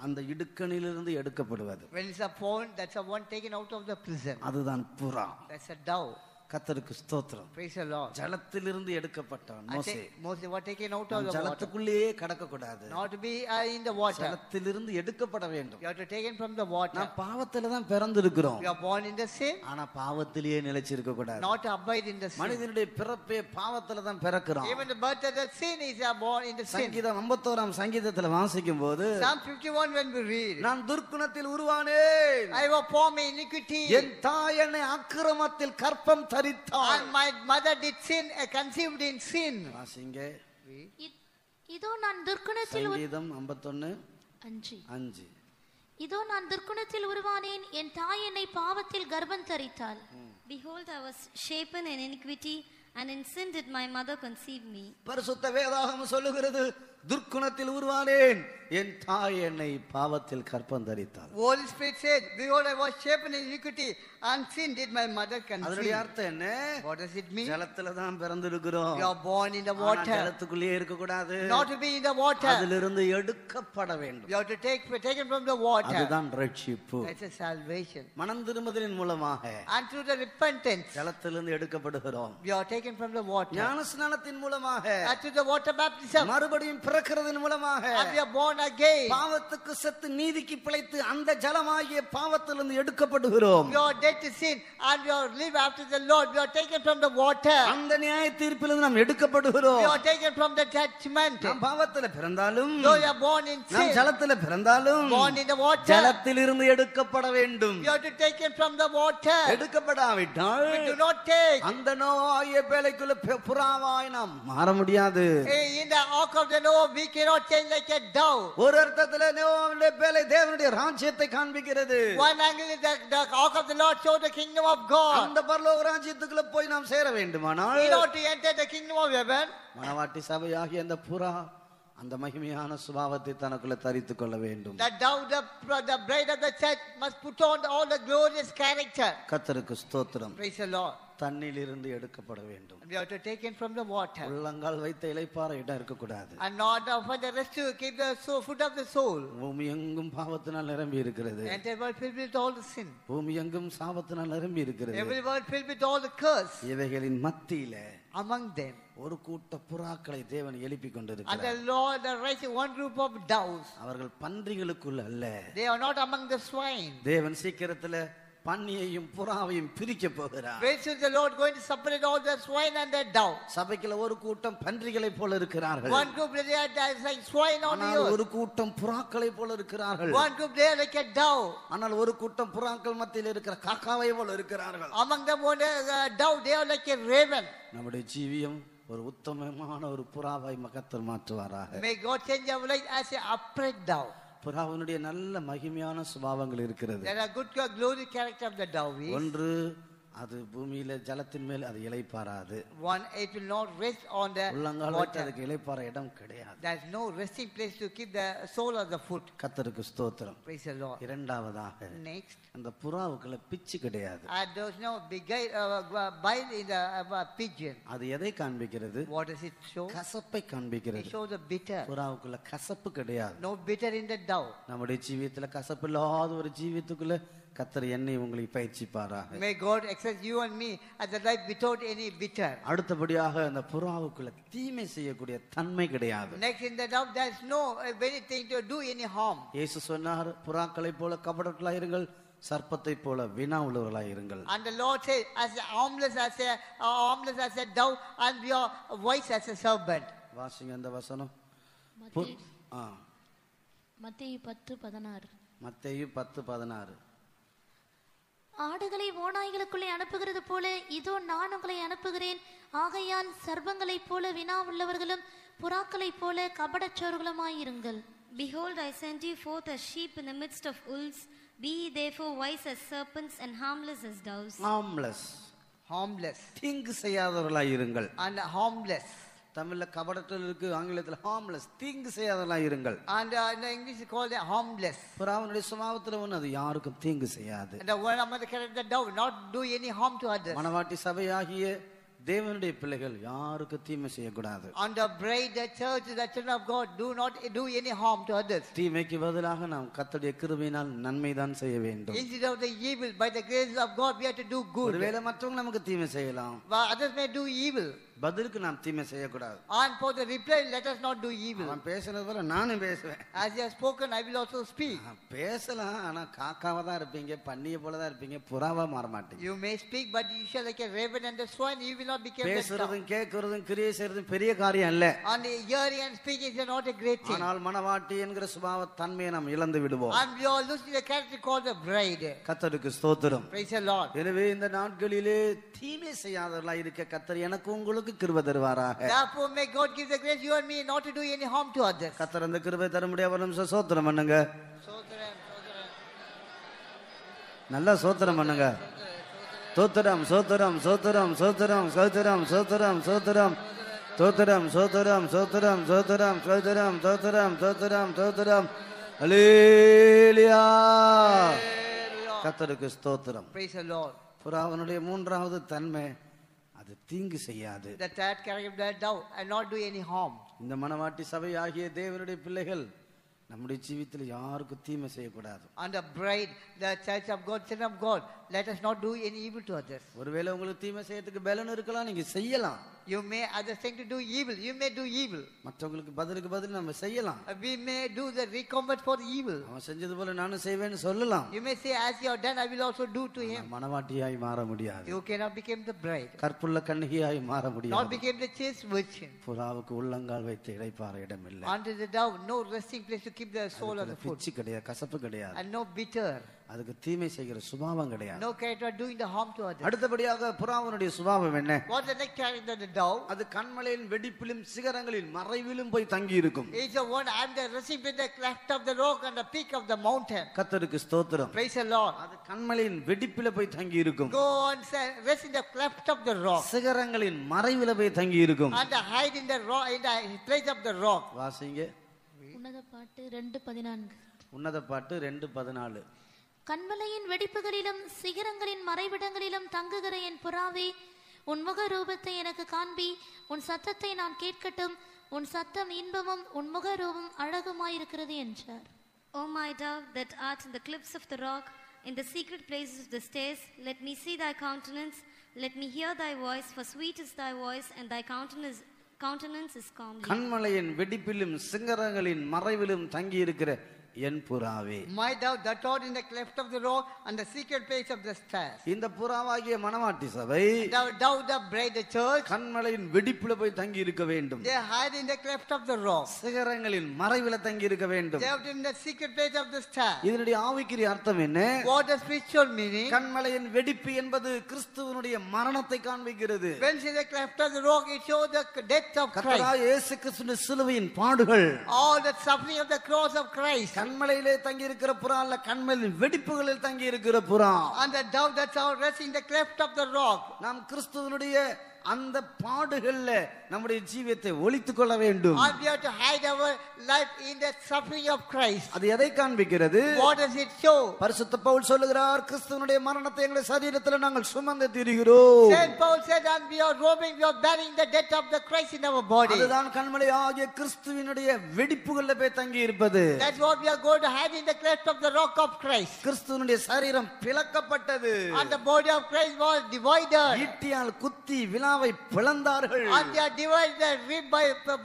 அந்த இடுக்கணிலிருந்து எடுக்கப்படுவது. When it's a phone, that's a one taken out of the prison. அதுதான் புறா. That's a dove. கர்த்தருக்கு ஸ்தோத்திரம். Praise the Lord. ஜலத்திலிருந்து எடுக்கப்பட்டான் மோசே. Moses was taken out of the water. ஜலத்துக்குள்ளேயே கடக்க கூடாது. Not to be in the water. ஜலத்திலிருந்து எடுக்கப்பட வேண்டும். You are to take it from the water. நாம் பாவத்துல தான் பிறந்திருக்கிறோம். We are born in the sin. ஆனா பாவத்திலேயே நிலைச்சிருக்க கூடாது. Not to abide in the sin. மனிதனுடைய பிறப்பே பாவத்துல தான் பிறக்கிறோம். Even the birth of the sin is born in the sin. சங்கீதம் 51ஆம் சங்கீதத்துல வாசிக்கும் போது, Psalm 51 when we read, நான் துர்க்குணத்தில் உருவானேன், I was formed in iniquity. என் தாய் என்னை அக்கிரமத்தில் கற்பம் தரித்தாள். And my mother did sin, conceived in sin. வாசிங்க. இதோ நான் துர்க்குணத்தில் சங்கீதம் 51:5. இதோ நான் துர்க்குணத்தில் உருவானேன், என் தாய் என்னை பாவத்தில் கர்ப்பம் தரித்தாள். Behold, I was shapen in iniquity, and in sin did my mother conceive me. பரிசுத்த வேதாகமம் சொல்லுகிறது, துர்க்குணத்தில் உருவானேன், என் தாய் என்னை பாவத்தில் கற்பம் தரித்தாள். Holy Spirit said, behold, I was shapen in iniquity, and sin did my mother அதனுடைய conceive. அர்த்தம் என்ன? What does it mean? ஜலத்துல தான் பிறந்திருக்கிறோம். You are born in the ஆனா water. ஜலத்துக்குள்ளே இருக்க கூடாது. Not to be in the water. அதிலிருந்து எடுக்கப்பட வேண்டும். You have to take taken from the water. அதுதான் ரட்சிப்பு. That's a salvation. மனம் திரும்புதலின் மூலமாக And through the repentance, ஜலத்திலிருந்து எடுக்கப்படுகிறோம். we are taken from the water. ஞானஸ்நானத்தின் மூலமாக And through the water baptism, மறுபடியும் பிறக்கிறதன் மூலமாக and we are born again. பாவத்துக்கு செத்து நீதிக்கு பிழைத்து அந்த ஜலமாகிய பாவத்திலிருந்து எடுக்கப்படுகிறோம். We are dead to sin and we are live after the Lord. We are taken from the water. அந்த நியாய தீர்ப்பிலிருந்து நாம் எடுக்கப்படுகிறோம். We are taken from the judgment. நாம் பாவத்தில் பிறந்தாலும் Though we are born in நாம் sin, ஜலத்தில் பிறந்தாலும் born in the water, ஜலத்திலிருந்து எடுக்கப்பட வேண்டும். we are to take it from the water. எடுக்கப்படாவிட்டால் We do not take. அந்த நோவாகிய பேழைக்குள்ள புறாவாய் நாம் மாற முடியாது. In the ark of the Noah, we cannot change like a dove. ஒரு அர்த்தத்தில் நோவாவுடைய பேழை தேவனுடைய ராஜ்யத்தை காண்பிக்கிறது. One angle is the ark of the Lord shows the kingdom of God. அந்த பரலோக ராஜ்யத்துக்குள்ள போய் நாம் சேர வேண்டுமானால் In order to enter the kingdom of heaven, மணவாட்டி சபையாகிய அந்த புறா அந்த மகிமையான சுபாவத்தை தனக்குள்ள தரித்துக் கொள்ள வேண்டும். the dove, the bride of the church, must put on all the glorious character. கர்த்தருக்கு ஸ்தோத்திரம். Praise the Lord. தண்ணிலிருந்து எடுக்கப்பட வேண்டும். We have to take it from the water. உள்ளங்கால் வைத்த இளைப்பாற இடம் இருக்கக்கூடாது. And not for the rest to keep the foot of the soul. பூமி எங்கும் பாவத்தினால் நிரம்பி இருக்கிறது. And the world filled with all the sin. பூமி எங்கும் சாபத்தினால் நிரம்பி இருக்கிறது. Every world filled with all the curse. இவைகளின் மத்தியில Among them, ஒரு கூட்ட புறாக்களை தேவன் எழுப்பி and கொண்டிருக்கிறார். the Lord raised one group of doves. அவர்கள் பன்றிகளுக்குள்ள அல்ல. They are not among the swine. தேவன் சீக்கிரத்துல பன்னியையும் புறாவையும் பிரிக்க போகிறார். Very soon the Lord going to separate all the swine and the dove. சபைக்குள்ள ஒரு கூட்டம் பன்றிகளை போல இருக்கிறார்கள். One group they are like swine on the ஆனால் earth. ஒரு கூட்டம் புறாக்களை போல இருக்கிறார்கள். One group they are like a dove. ஆனால் ஒரு கூட்டம் புறாக்கள் மத்தியில் இருக்கிற காக்காவை போல இருக்கிறார்கள். Among them one dove they are like a raven. நம்முடைய ஜீவியம் ஒரு உத்தமமான ஒரு புறாவை கர்த்தர் மாற்றுவாராக. May God change our life as an upright dove. புறாவினுடைய நல்ல மகிமையான சுபாவங்கள் இருக்கிறது. There are good glory character of the dove. ஒன்று, அது பூமியில ஜலத்தின் மேல் அது இளைப்பாராது. One, it will not rest on the உள்ளங்கால் வைத்து water. அதுக்கு இளைப்பாற இடம் கிடையாது. There is no resting place to keep the sole of the foot. கர்த்தருக்கு ஸ்தோத்திரம். Praise the Lord. இரண்டாவதாக Next, அந்த புறாவுக்குள்ள பிச்சு கிடையாது. there is no bile in the pigeon. அது எதை காண்பிக்கிறது? What does it show? கசப்பை It காண்பிக்கிறது. shows the bitter. புறாவுக்குள்ள கசப்பு கிடையாது. No bitter in the dove. நம்முடைய ஜீவியத்துல கசப்பு இல்லாத ஒரு ஜீவியத்துக்குள்ள கர்த்தர் என்னை உங்களை பயிற்சிப்பாராக. May God accept you and me as a life without any bitter. அடுத்தபடியாக அந்த புறாவுக்குள்ள தீமை செய்யக்கூடிய தன்மை கிடையாது. Next, in the dove there is no anything to do any harm. இயேசு சொன்னார், புறாக்களை போல கபடர்களாய் இருங்கள், சர்ப்பத்தை போல வினா உள்ளவர்களாய் இருங்கள். And the Lord said, as harmless as a dove, and we are wise as a serpent. வாசிங்க அந்த வசனம். மத்தேயு 10:16. மத்தேயு 10:16. ஆடுகளை ஓநாய்களுக்குள்ளே அனுப்புகிறது போல இதோ நான் உங்களை அனுப்புகிறேன். ஆகையால் சர்ப்பங்களைப் போல வினா உள்ளவர்களும் புறாக்களைப் போல கபடச்சோர்களுமாயிருங்கள். Behold, I send you forth as sheep in the midst of wolves. Be ye therefore wise as serpents and harmless as doves. Harmless. தீங்கு செய்யாதவர்களாய் இருங்கள். And harmless. தமிழ்ல கபடத்தில் இருக்கு, ஆங்கிலத்தில் ஹார்ம்லெஸ், தீங்கு செய்யாதவர்களாய் இருங்கள். And in English it called harmless. புறாவினுடைய சுபாவத்துல ஒன்று, அது யாருக்கும் தீங்கு செய்யாது. And the one among the character dove not do any harm to others. மணவாட்டி சபையாகிய தேவனுடைய பிள்ளைகள் யாருக்கு தீமை செய்யக்கூடாது. And the bride, the church, the children of God do not do any harm to others. தீமைக்கு பதிலாக நாம் கர்த்தருடைய கிருபையினால் நன்மை தான் செய்ய வேண்டும். Instead of the evil, by the grace of God we have to do good. ஒருவேளை மற்றவங்க நமக்கு தீமை செய்யலாம், But others may do evil. பதிலுக்கு நாம் தீமை செய்யக்கூடாது. And for the reply, let us not do evil. அவன் பேசுறது போல நானும் பேசுவேன். As he has spoken, I will also speak. பேசலாம், ஆனா காக்காவா தான் இருப்பீங்க, பன்னிய போலதான் இருப்பீங்க, புறாவா மாற மாட்டீங்க. You may speak, but you shall like a raven and a swan. You will not become the dove. பேசுறதும் கேட்கறதும் கிரியை செய்யறதும் பெரிய காரியம் அல்ல. And hearing and speaking is not a great thing. ஆனால் மணவாட்டி என்கிற சுபாவ தன்மையை நாம் இழந்து விடுவோம். And we are losing the character called the bride. கர்த்தருக்கு ஸ்தோத்திரம். Praise the Lord. எனவே இந்த நாட்களிலே தீமை செய்யாதவர்களாய் இருக்க கர்த்தர் எனக்கு உங்களுக்கு கிருபை தருவாராக. Therefore may God give the grace you and me not to do any harm to others. கர்த்தர் அந்த கிருபை தர முடியாத ஒரு நிமிஷம் சோத்திரம் பண்ணுங்க. நல்லா சோத்திரம் பண்ணுங்க. சோத்திரம் சோத்திரம் சோத்திரம் சோத்திரம் சோத்திரம் சோத்திரம் சோத்திரம் சோத்திரம் சோத்திரம் சோத்திரம் சோத்திரம் சோத்திரம் சோத்திரம் சோத்திரம் சோத்திரம். அல்லேலூயா. கர்த்தருக்கு ஸ்தோத்திரம். Praise the Lord. புறாவினுடைய மூன்றாவது தன்மை, அது தீங்கு செய்யாது. The third character of the dove and not do any harm. இந்த மணவாட்டி சபை ஆகிய தேவனுடைய பிள்ளைகள் நம்முடைய ஜீவிதத்தில் யாருக்கும் தீமை செய்யக்கூடாது. And the bride, the church of God, son of God, let us not do any evil to others. ஒருவேளை உங்களுக்கு தீமை செய்யறதுக்கு பலன் இருக்கலாம், நீங்க செய்யலாம். You may others think to do evil. You may do evil. மற்றவங்களுக்கு பதிலுக்கு பதில் நம்ம செய்யலாம். We may do the recompense for evil. அவன் செஞ்சது போல நானும் செய்வேன்னு சொல்லலாம். You may say, as you have done, I will also do to him. மனவாட்டியாய் மாற முடியாது. You cannot become the bride. கற்புள்ள கன்னிகையாய் மாற Not முடியாது. become the chaste virgin. புறாவுக்கு உள்ளங்கால் வைத்து இளைப்பாற இடம் இல்லை. Unto the dove, no resting place to keep the soul of the foot. பிச்சு கிடையாது, கசப்பு கிடையாது. And no bitter. அதுக்கு தீமை செய்கிற சுபாவம் கிடையாது. No character doing the harm to others. அடுத்தபடியாக புறாவினுடைய சுபாவம் என்ன? What is the next character of the dove? அது கண்மலையின் வெடிப்பிலும் சிகரங்களின் மறைவிலும் போய் தங்கி இருக்கும். It's the one I'm the resting place, the cleft of the rock and the peak of the mountain. கர்த்தருக்கு ஸ்தோத்திரம். Praise the Lord. அது கண்மலையின் வெடிப்பில போய் தங்கி இருக்கும். Go and rest in the cleft of the rock. சிகரங்களின் மறைவில போய் தங்கி இருக்கும். And hide in the rock, in the place of the rock. வாசிங்க. உன்னத பாட்டு 2:14. உன்னத பாட்டு 2:14. கண்மலையின் வெடிப்புகளிலும் சிகரங்களின் மறைவிடங்களிலும் தங்குகிற என் புறாவே, உன் முக ரூபத்தை எனக்கு காண்பி, உன் சத்தத்தை நான் கேட்கட்டும். உன் சத்தம் இன்பமும் உன் முக ரூபம் அழகுமாயிருக்கிறது என்றார். O my dove that art in the cliffs of the rock, in the secret places of the stairs, let me see thy countenance, let me hear thy voice, for sweet is thy voice, and thy countenance is comely. கண்மலையின் வெடிப்பிலும் சிகரங்களின் மறைவிலும் தங்கி இருக்கிற என் புறாவே. My dove that art in the cleft of the rock and the secret place of the stairs. இந்த புறாவாகிய மணவாட்டி சபை Dove the bride, the church, கண்மலையின் வெடிப்புல போய் தங்கி இருக்க வேண்டும். they hide in the cleft of the rock. சிகரங்களின் மறைவில தங்கி இருக்க வேண்டும். They are in the secret place of the stairs. இதனுடைய ஆவிக்குரிய அர்த்தம் என்ன? What is spiritual meaning? கண்மலையின் வெடிப்பு என்பது கிறிஸ்துவனுடைய மரணத்தை காண்பிக்கிறது. When she is the cleft of the rock, it shows the death of Christ. கர்த்தராகிய இயேசு கிறிஸ்துவின் சிலுவையின் பாடுகள். All the suffering of the cross of Christ. கண்மலையிலே தங்கி இருக்கிற புறா அல்ல, கண்மலையின் வெடிப்புகளில் தங்கி இருக்கிற புறா. And the dove that's our rest in the cleft of the rock. நாம் கிறிஸ்துவனுடைய அந்த பாடுகள்ல நம்முடைய ஜீவியத்தை ஒளித்துக் கொள்ள வேண்டும். And we have to hide our life in the suffering of Christ. அது எதை காண்பிக்கிறது? What does it show? பரிசுத்த பவுல் சொல்லுகிறார், கிறிஸ்துவனுடைய மரணத்தை எங்கள் சரீரத்தில் நாங்கள் சுமந்து திரிகிறோம். Saint Paul said, and we are roaming, we are bearing the death of the Christ in our body. அதுதான் கண்மலை ஆகிய கிறிஸ்துவினுடைய வெடிப்புகள்ல போய் தங்கி இருப்பது. That's what we are going to hide in the cleft of the rock of Christ. கிறிஸ்துவனுடைய சரீரம் பிளக்கப்பட்டது. And the body of Christ was divided. ஈட்டியால் குத்தி விலாவை பிளந்தார்கள். And they are divided the rib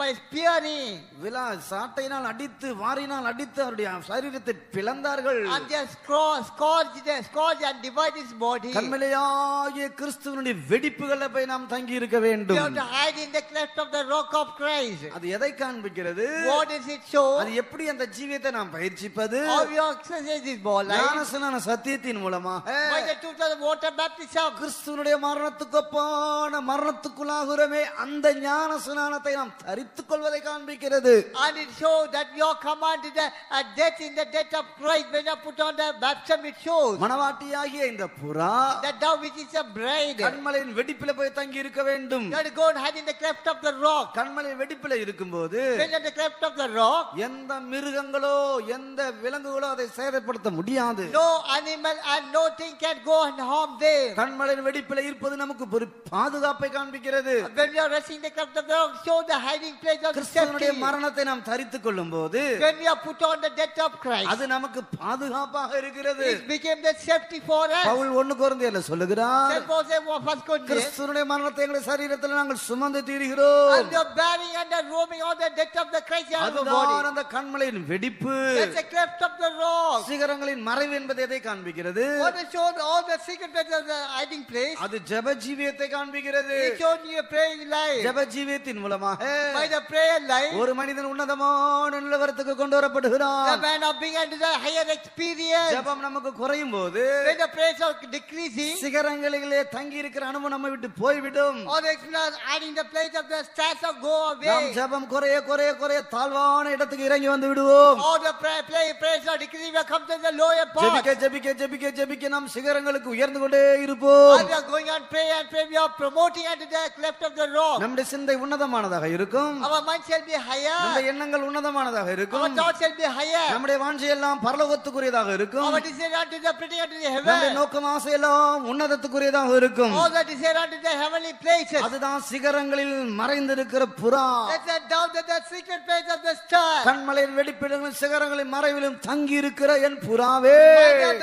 by spearing. விலா சாட்டையினால் அடித்து வாரினால் அடித்து அவருடைய சரீரத்தை பிளந்தார்கள். And they scourged and divided his body. கண்மலையாகிய கிறிஸ்துவனுடைய வெடிப்புகளை போய் நாம் தங்கி இருக்க We வேண்டும். have to hide in the cleft of the rock of Christ. அது எதை காண்பிக்கிறது? What does it show? அது எப்படி அந்த ஜீவியத்தை நாம் பயிற்சிப்பது? How we exercise this ball life? ஞானஸ்நான சத்தியத்தின் மூலமாக By the truth of the water baptism. கிறிஸ்துவனுடைய மரணத்துக்கு ஒப்பான மரணத்துக்குள்ளாகிறமே அந்த ஞானஸ்நானத்தை நாம் தரித்துக் கொள்வதை காண்பிக்கிறது. And it shows that we are commanded a death in the death of Christ. When you put on the baptism, it shows மணவாட்டியாகிய இந்த புறா the dove which is a bride. கண்மலையின் வெடிப்பில போய் தங்கி இருக்க வேண்டும். You have to go and hide in the cleft of the rock. கண்மலை வெடிப்பில இருக்கும்போது When you are in the cleft of the rock, எந்த மிருகங்களோ எந்த விலங்குகளோ அதை சேதப்படுத்த முடியாது. no animal and no thing can go and harm them. கண்மலையின் வெடிப்பில இருப்பது நமக்கு ஒரு பாதுகாப்பை காண்பிக்கிறது. When we are resting in the cleft of the rock, show the hiding place of the கிறிஸ்துவனுடைய safety. மரணத்தை நாம் தரித்துக் கொள்ளும் போது When we are put on the death of Christ, அது நமக்கு பாதுகாப்பாக இருக்கிறது. it became the safety for us. Pavul 1 கொரிந்தியர்ல சொல்லுகிறார், Saint Paul said, first Corinthians, கிறிஸ்துவனுடைய மரணத்தை எங்கள் சரீரத்தில் நாங்கள் சுமந்து தீருகிறோம். and you are bearing and are roaming on the death of the Christ in our அதுதான் body. அந்த கண்மலையின் வெடிப்பு. That's the cleft of the rock. சிகரங்களின் மறைவு என்பது எதை காண்பிக்கிறது? What is shown all the secret places of the hiding place. அது ஜெப ஜீவியத்தை காண்பிக்கிறது. It shows you a praying life. ஜெப ஜீவியத்தின் மூலமாக By the prayer life, ஒரு மனிதன் உன்னதமான நிலவரத்துக்கு கொண்டு the வரப்படுகிறான். man of being into the higher experience. ஜெபம் நமக்கு குறையும் போது When the prayers are decreasing, சிகரங்களிலே தங்கி இருக்கிற அனுபவம் நம்ம விட்டு போய்விடும். or the experience adding the place of the stars of go நாம் away. ஜெபம் குறைய குறைய குறைய தாழ்வான இடத்துக்கு இறங்கி வந்து விடுவோம். All the prayers are decreasing, we come to the lower part. ஜெபிக்க ஜெபிக்க ஜெபிக்க ஜெபிக்க நாம் சிகரங்களுக்கு உயர்ந்து கொண்டே இருப்போம். And we are going on pray and pray, we are promoting looking at the cleft of the rock. நம்முடைய சிந்தை உன்னதமானதாக இருக்கும். Our mind shall be higher. நம்முடைய எண்ணங்கள் உன்னதமானதாக Our இருக்கும். thoughts shall be higher. நம்முடைய வாஞ்சை எல்லாம் பரலோகத்துக்குரியதாக இருக்கும். Our desire unto the pretty unto the நம்முடைய heaven. நோக்கம் ஆசை எல்லாம் உன்னதத்துக்குரியதாக இருக்கும். All the desire unto the heavenly places. அதுதான் சிகரங்களில் மறைந்திருக்கிற புறா. That's the down to the secret place of the star. கண்மலையின் வெடிப்பிடங்களின் சிகரங்களின் மறைவிலும் தங்கி இருக்கிற என் புறாவே.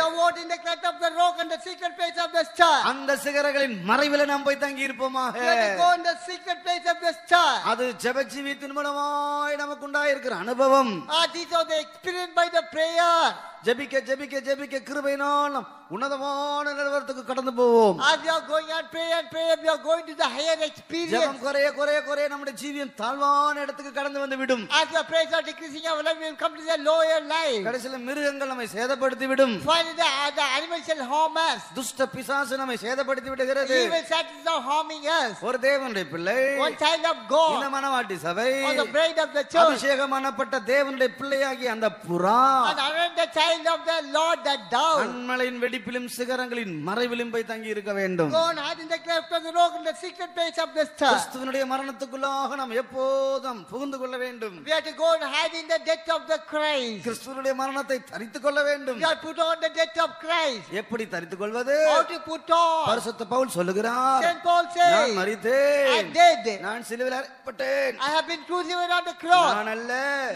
The word in the cleft of the rock and the secret place of the star. அந்த சிகரங்களின் மறைவில நாம் போய் தங்கி இருப்போமாக. Let us go in the secret place of the star. அது ஜெப ஜீவியத்தின் மூலமாய் நமக்கு உண்டாயிருக்கிற அனுபவம். These are the experience by the prayer. ஜெபிக்க ஜெபிக்க ஜெபிக்க கிருபையினால் உன்னதமான நிலவரத்துக்கு கடந்து போவோம். As we are going on prayer and prayer, we are going to the higher experience. ஜெபம் குறைய குறைய குறைய நம்முடைய ஜீவியம் தாழ்வான இடத்துக்கு கடந்து வந்து விடும். As the prayers are decreasing, our life will come to the lower life. கடைசில மிருகங்கள் நம்மை சேதப்படுத்தி விடும். Finally, the animals shall harm us. துஷ்ட பிசாசு நம்மை சேதப்படுத்தி விடுகிறது. Evil Satans are harming us. ஒரு தேவனுடைய பிள்ளை, One child of God, இந்த மனவாட்டி சபை, or the bride of the church, அபிஷேகமானப்பட்ட தேவனுடைய பிள்ளையாகிய அந்த புறா, and another the child of the Lord, the dove. கண்மலையின் வெடிப்பிலும் சிகரங்களின் மறைவிலும் போய் தங்கி இருக்க வேண்டும். Go and hide in the cleft of the rock in the secret place of the star. கிறிஸ்துவினுடைய மரணத்துக்குள்ளாக நாம் எப்போதும் புகுந்து கொள்ள வேண்டும். We have to go and hide in the death of the Christ. கிறிஸ்துவினுடைய மரணத்தை தரித்துக் கொள்ள வேண்டும். We have to put on the death of Christ. எப்படி தரித்துக் கொள்வது? How to put on? பரிசுத்த பவுல் சொல்லுகிறார், Saint Paul நான் says, மரித்தேன், I did. நான் சிலுவையில் அறையப்பட்டேன், I have been crucified on the cross. நான் அல்ல,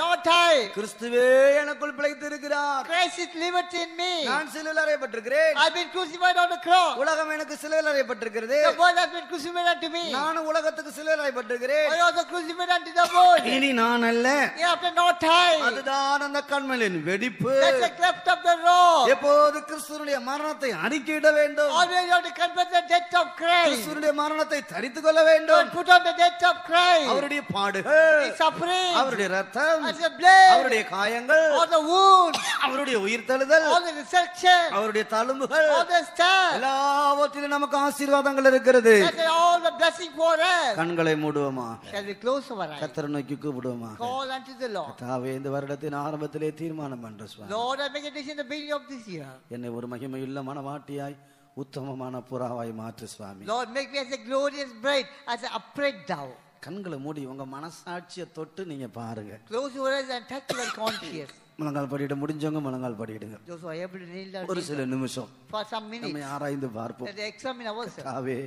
Not I. கிறிஸ்துவே எனக்குள் பிழைத்திருக்கிறார். Christ is living in me. நான் சிலுவையில் அறையப்பட்டிருக்கிறேன், I have been crucified on the cross. உலகம் எனக்கு சிலுவையில் அறையப்பட்டிருக்கிறது, The world has been crucified unto me. நானும் உலகத்துக்கு சிலுவையில் அறையப்பட்டிருக்கிறேன். I also crucified unto the world. இனி நான் அல்ல, After not I. அதுதான் அந்த கண்மலின் வெடிப்பு. That's the cleft of the rock. எப்போது கிறிஸ்துவினுடைய மரணத்தை அறிக்கையிட வேண்டும். Always you have to confess the death of Christ. கிறிஸ்துவினுடைய மரணத்தை தரித்துக் கொள்ள வேண்டும். Don't put on the death of Christ. அவருடைய பாடுகள், His suffering. அவருடைய ரத்தம், As the blood. அவருடைய காயங்கள், All the wounds. அவருடைய உயிர்த்தெழுதல், All the resurrection. அவருடைய தழும்புகள், All the stars. எல்லாவற்றிலும் நமக்கு ஆசீர்வாதங்கள் இருக்கிறது. That's all the blessing for us. கண்களை மூடுவோமா, Shall we close our eyes? கர்த்தரை நோக்கி கூப்பிடுவோமா. Call unto the Lord. கர்த்தாவே, இந்த வருடத்தின் ஆரம்பத்திலே தீர்மானம் பண்ற சுவாமி, Lord, I make a decision in the beginning of this year. என்னை ஒரு மகிமையுள்ள மனவாட்டியாய் உத்தமமான புறாவாய் மாற்று சுவாமி. Lord, make me as a glorious bride, as an upright dove. கண்களை மூடி உங்க மனசாட்சியை தொட்டு நீங்க பாருங்க. Close your eyes and touch your conscience. முழங்கால் படியிட முடிஞ்சவங்க முழங்கால் படியிடுங்க. Those who are able to kneel down ஒரு சில நிமிஷம் for some நம்மை minutes. ஆராய்ந்து பார்ப்போம். Let us examine ourselves. கர்த்தாவே,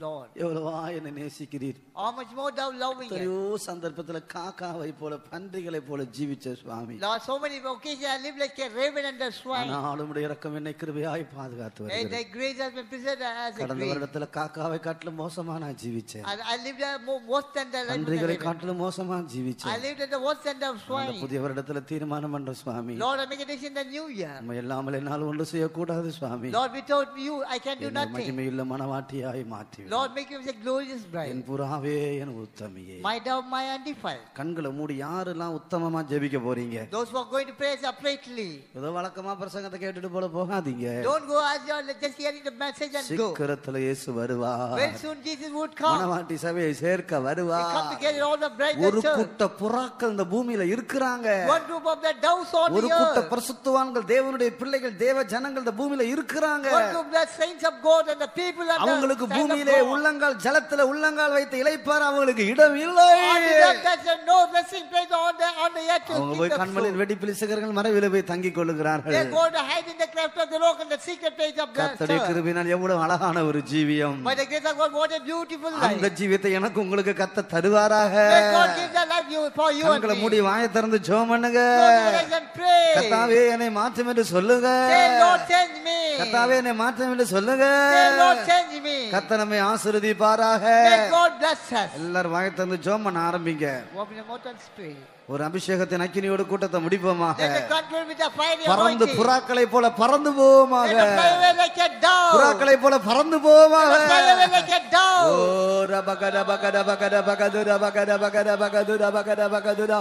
Lord, எவ்வளவா என்னை நேசிக்கிறீர். how much more thou loving us. எத்தனையோ சந்தர்ப்பத்துல காக்காவை போல பன்றிகளை போல ஜீவிச்ச சுவாமி, Lord, so many occasions I live like a raven and a swine. ஆனாலும் உடைய இரக்கம் என்னை கிருபையாய் பாதுகாத்து And வருகிறது. thy grace has been preserved as a கடந்த grace. வருடத்துல காக்காவை காட்டிலும் மோசமா நான் ஜீவிச்சேன். I lived worse than the life of the பன்றிகளை raven. காட்டிலும் மோசமா I ஜீவிச்சேன். lived at the worst than the அந்த swine. புதிய வருடத்துல தீர்மானம் பண்ற சுவாமி, Lord, I make a decision in the new year. நம்ம இல்லாமல் என்னால் ஒன்று செய்யக்கூடாது சுவாமி. Lord, without you, I can do என்னை nothing. மகிமையுள்ள மனவாட்டியாய் மாற்றி Lord, make me a glorious bride. என் புறாவே, என் உத்தமியே. My dove, my undefiled. கண்களை மூடி யாரெல்லாம் உத்தமமா ஜெபிக்க போறீங்க? Those who are going to pray uprightly. ஏதோ வழக்கமா பிரசங்கத்தை கேட்டுட்டு போல போகாதீங்க. Don't go as you are just hearing the message and go. சீக்கிரத்துல இயேசு வருவார். Very soon Jesus would come. மனவாட்டி சபையை சேர்க்க He come வருவார். to gather all the brides ஒரு and church. கூட்ட புறாக்கள் இந்த பூமியில இருக்கிறாங்க. One group of the doves on ஒரு the கூட்ட earth. பரிசுத்தவான்கள், தேவனுடைய பிள்ளைகள், தேவ ஜனங்கள் இந்த பூமியில இருக்கிறாங்க. One group the saints of God and the people and அவங்களுக்கு the saints of பூமியிலே God. உள்ளங்கால் ஜலத்துல உள்ளங்கால் வைத்து இளைப்பாற அவங்களுக்கு இடம் இல்லை. Only that there's no blessing place on the earth to அவங்க keep போய் the கண்மலின் soul. வெடிப்பில் சிகரங்கள் மறைவில போய் தங்கிக் கொள்ளுகிறார்கள். They go to hide in the cleft of the rock and the secret place of the கர்த்தருடைய earth. கிருபையினால் எவ்வளவு அழகான ஒரு ஜீவியம். By the grace of God, what a beautiful அந்த life. ஜீவியத்தை எனக்கு உங்களுக்கு கர்த்தர் தருவாராக. May God give the life for you and கண்களை me. மூடி வாயை திறந்து ஜெபம் பண்ணுங்க. Close your eyes and pray. கர்த்தாவே, என்னை மாற்றும் என்று சொல்லுங்க. Say, Lord, change me. கர்த்தாவே, என்னை மாற்றும் என்று சொல்லுங்க. Say, Lord, change me. கர்த்தர் நம்மை ஆசீர்வதிப்பாராக. May God bless us. எல்லாரும் வாயை திறந்து ஜெபம் பண்ண ஆரம்பிங்க. Open your mouth and pray. ஒரு அபிஷேகத்தின் அக்கினியோடு கூட்டத்தை முடிப்போமாக. Let us conclude with a fiery பறந்து anointing. புறாக்களை போல பறந்து போவோமாக. Let us fly away like a dove. புறாக்களை போல பறந்து போவோமாக. Let us fly away like a dove. ஓ ரபகட பகட பகட பகதுர பகட பகட பகதுர பகட பகதுர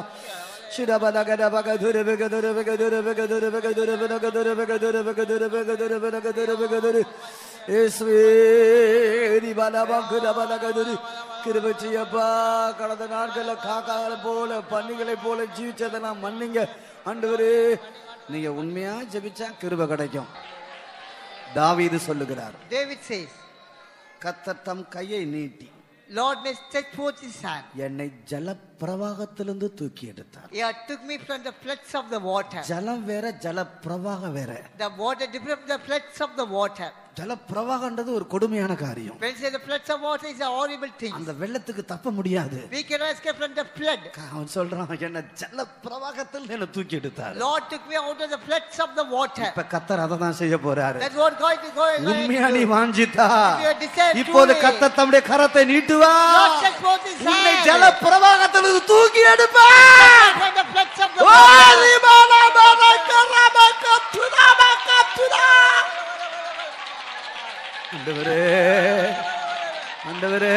ஷிடபலகட பகதுர பகதுர பகதுர பகதுர பகதுர பகதுர பகதுர பகதுர பகதுர பகதுர பகதுர இயேசுவே ரிபல பகட பகதுர கிருபையப்பா. கடந்த நாட்கள்ல காக்காகளை போல பன்னிகளை போல ஜீவிச்சதை நான் மன்னிங்க ஆண்டவரே. நீங்க உண்மையா ஜெபிச்சா கிருபை கிடைக்கும். தாவீது சொல்லுகிறார், David says, கர்த்தர் தம் கையை நீட்டி Lord may stretch forth his hand. என்னை ஜல பிரவாகத்திலிருந்து தூக்கி எடுத்தார். He took me from the floods of the water. ஜலம் வேற ஜல பிரவாகம் வேற. The water different from the floods of the water. ஜல பிரவாகம்ன்றது ஒரு கொடுமையான காரியம். When say the floods of water is a horrible thing. அந்த வெள்ளத்துக்கு தப்ப முடியாது. We cannot escape from the flood. அவன் சொல்றான் என்ன ஜல பிரவாகத்தில் என்ன தூக்கி எடுத்தார். Lord took me out of the floods of the water. இப்ப கர்த்தர் அத தான் செய்ய போறாரு. That's what God is going to do. உண்மையா நீ வாஞ்சித்தா இப்போது இப்போது கர்த்தர் தம்முடைய கரத்தை நீட்டுவார். Lord stretch forth his hand. உன்னை ஜல பிரவாகத்திலிருந்து தூக்கி எடுப்பார். From the floods of the O water. ரிபானா பானா கரமக துராமக ஆண்டவரே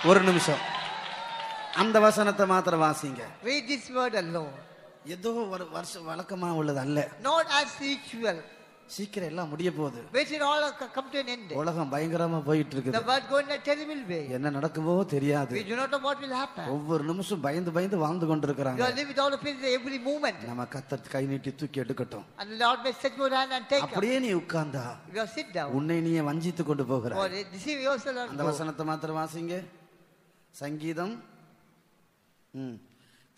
ஒரு நிமிஷம் அந்த வசனத்தை மாத்திரம் வாசிங்க. Read this word alone. ஏதோ ஒரு வழக்கமா உள்ளது அல்ல. Not as usual. சீக்கிரம் எல்லாம் முடிய போகுது. Which it all come to an end. உலகம் பயங்கரமா போயிட்டு The இருக்குது. world going in a terrible way. என்ன நடக்குமோ தெரியாது. We do not know what will happen. ஒவ்வொரு நிமிஷம் பயந்து பயந்து வாழ்ந்து கொண்டிருக்கிறாங்க. You are living with all the fear every moment. நம்ம கர்த்தர் கை நீட்டி தூக்கி எடுக்கட்டும். And the Lord may stretch your hand and take up. அப்படியே நீ உட்கார்ந்தா You are sit down. உன்னை நீயே வஞ்சித்து கொண்டு Or போகிறாய். deceive yourself. அந்த வசனத்தை மாத்திரம் வாசிங்க. சங்கீதம்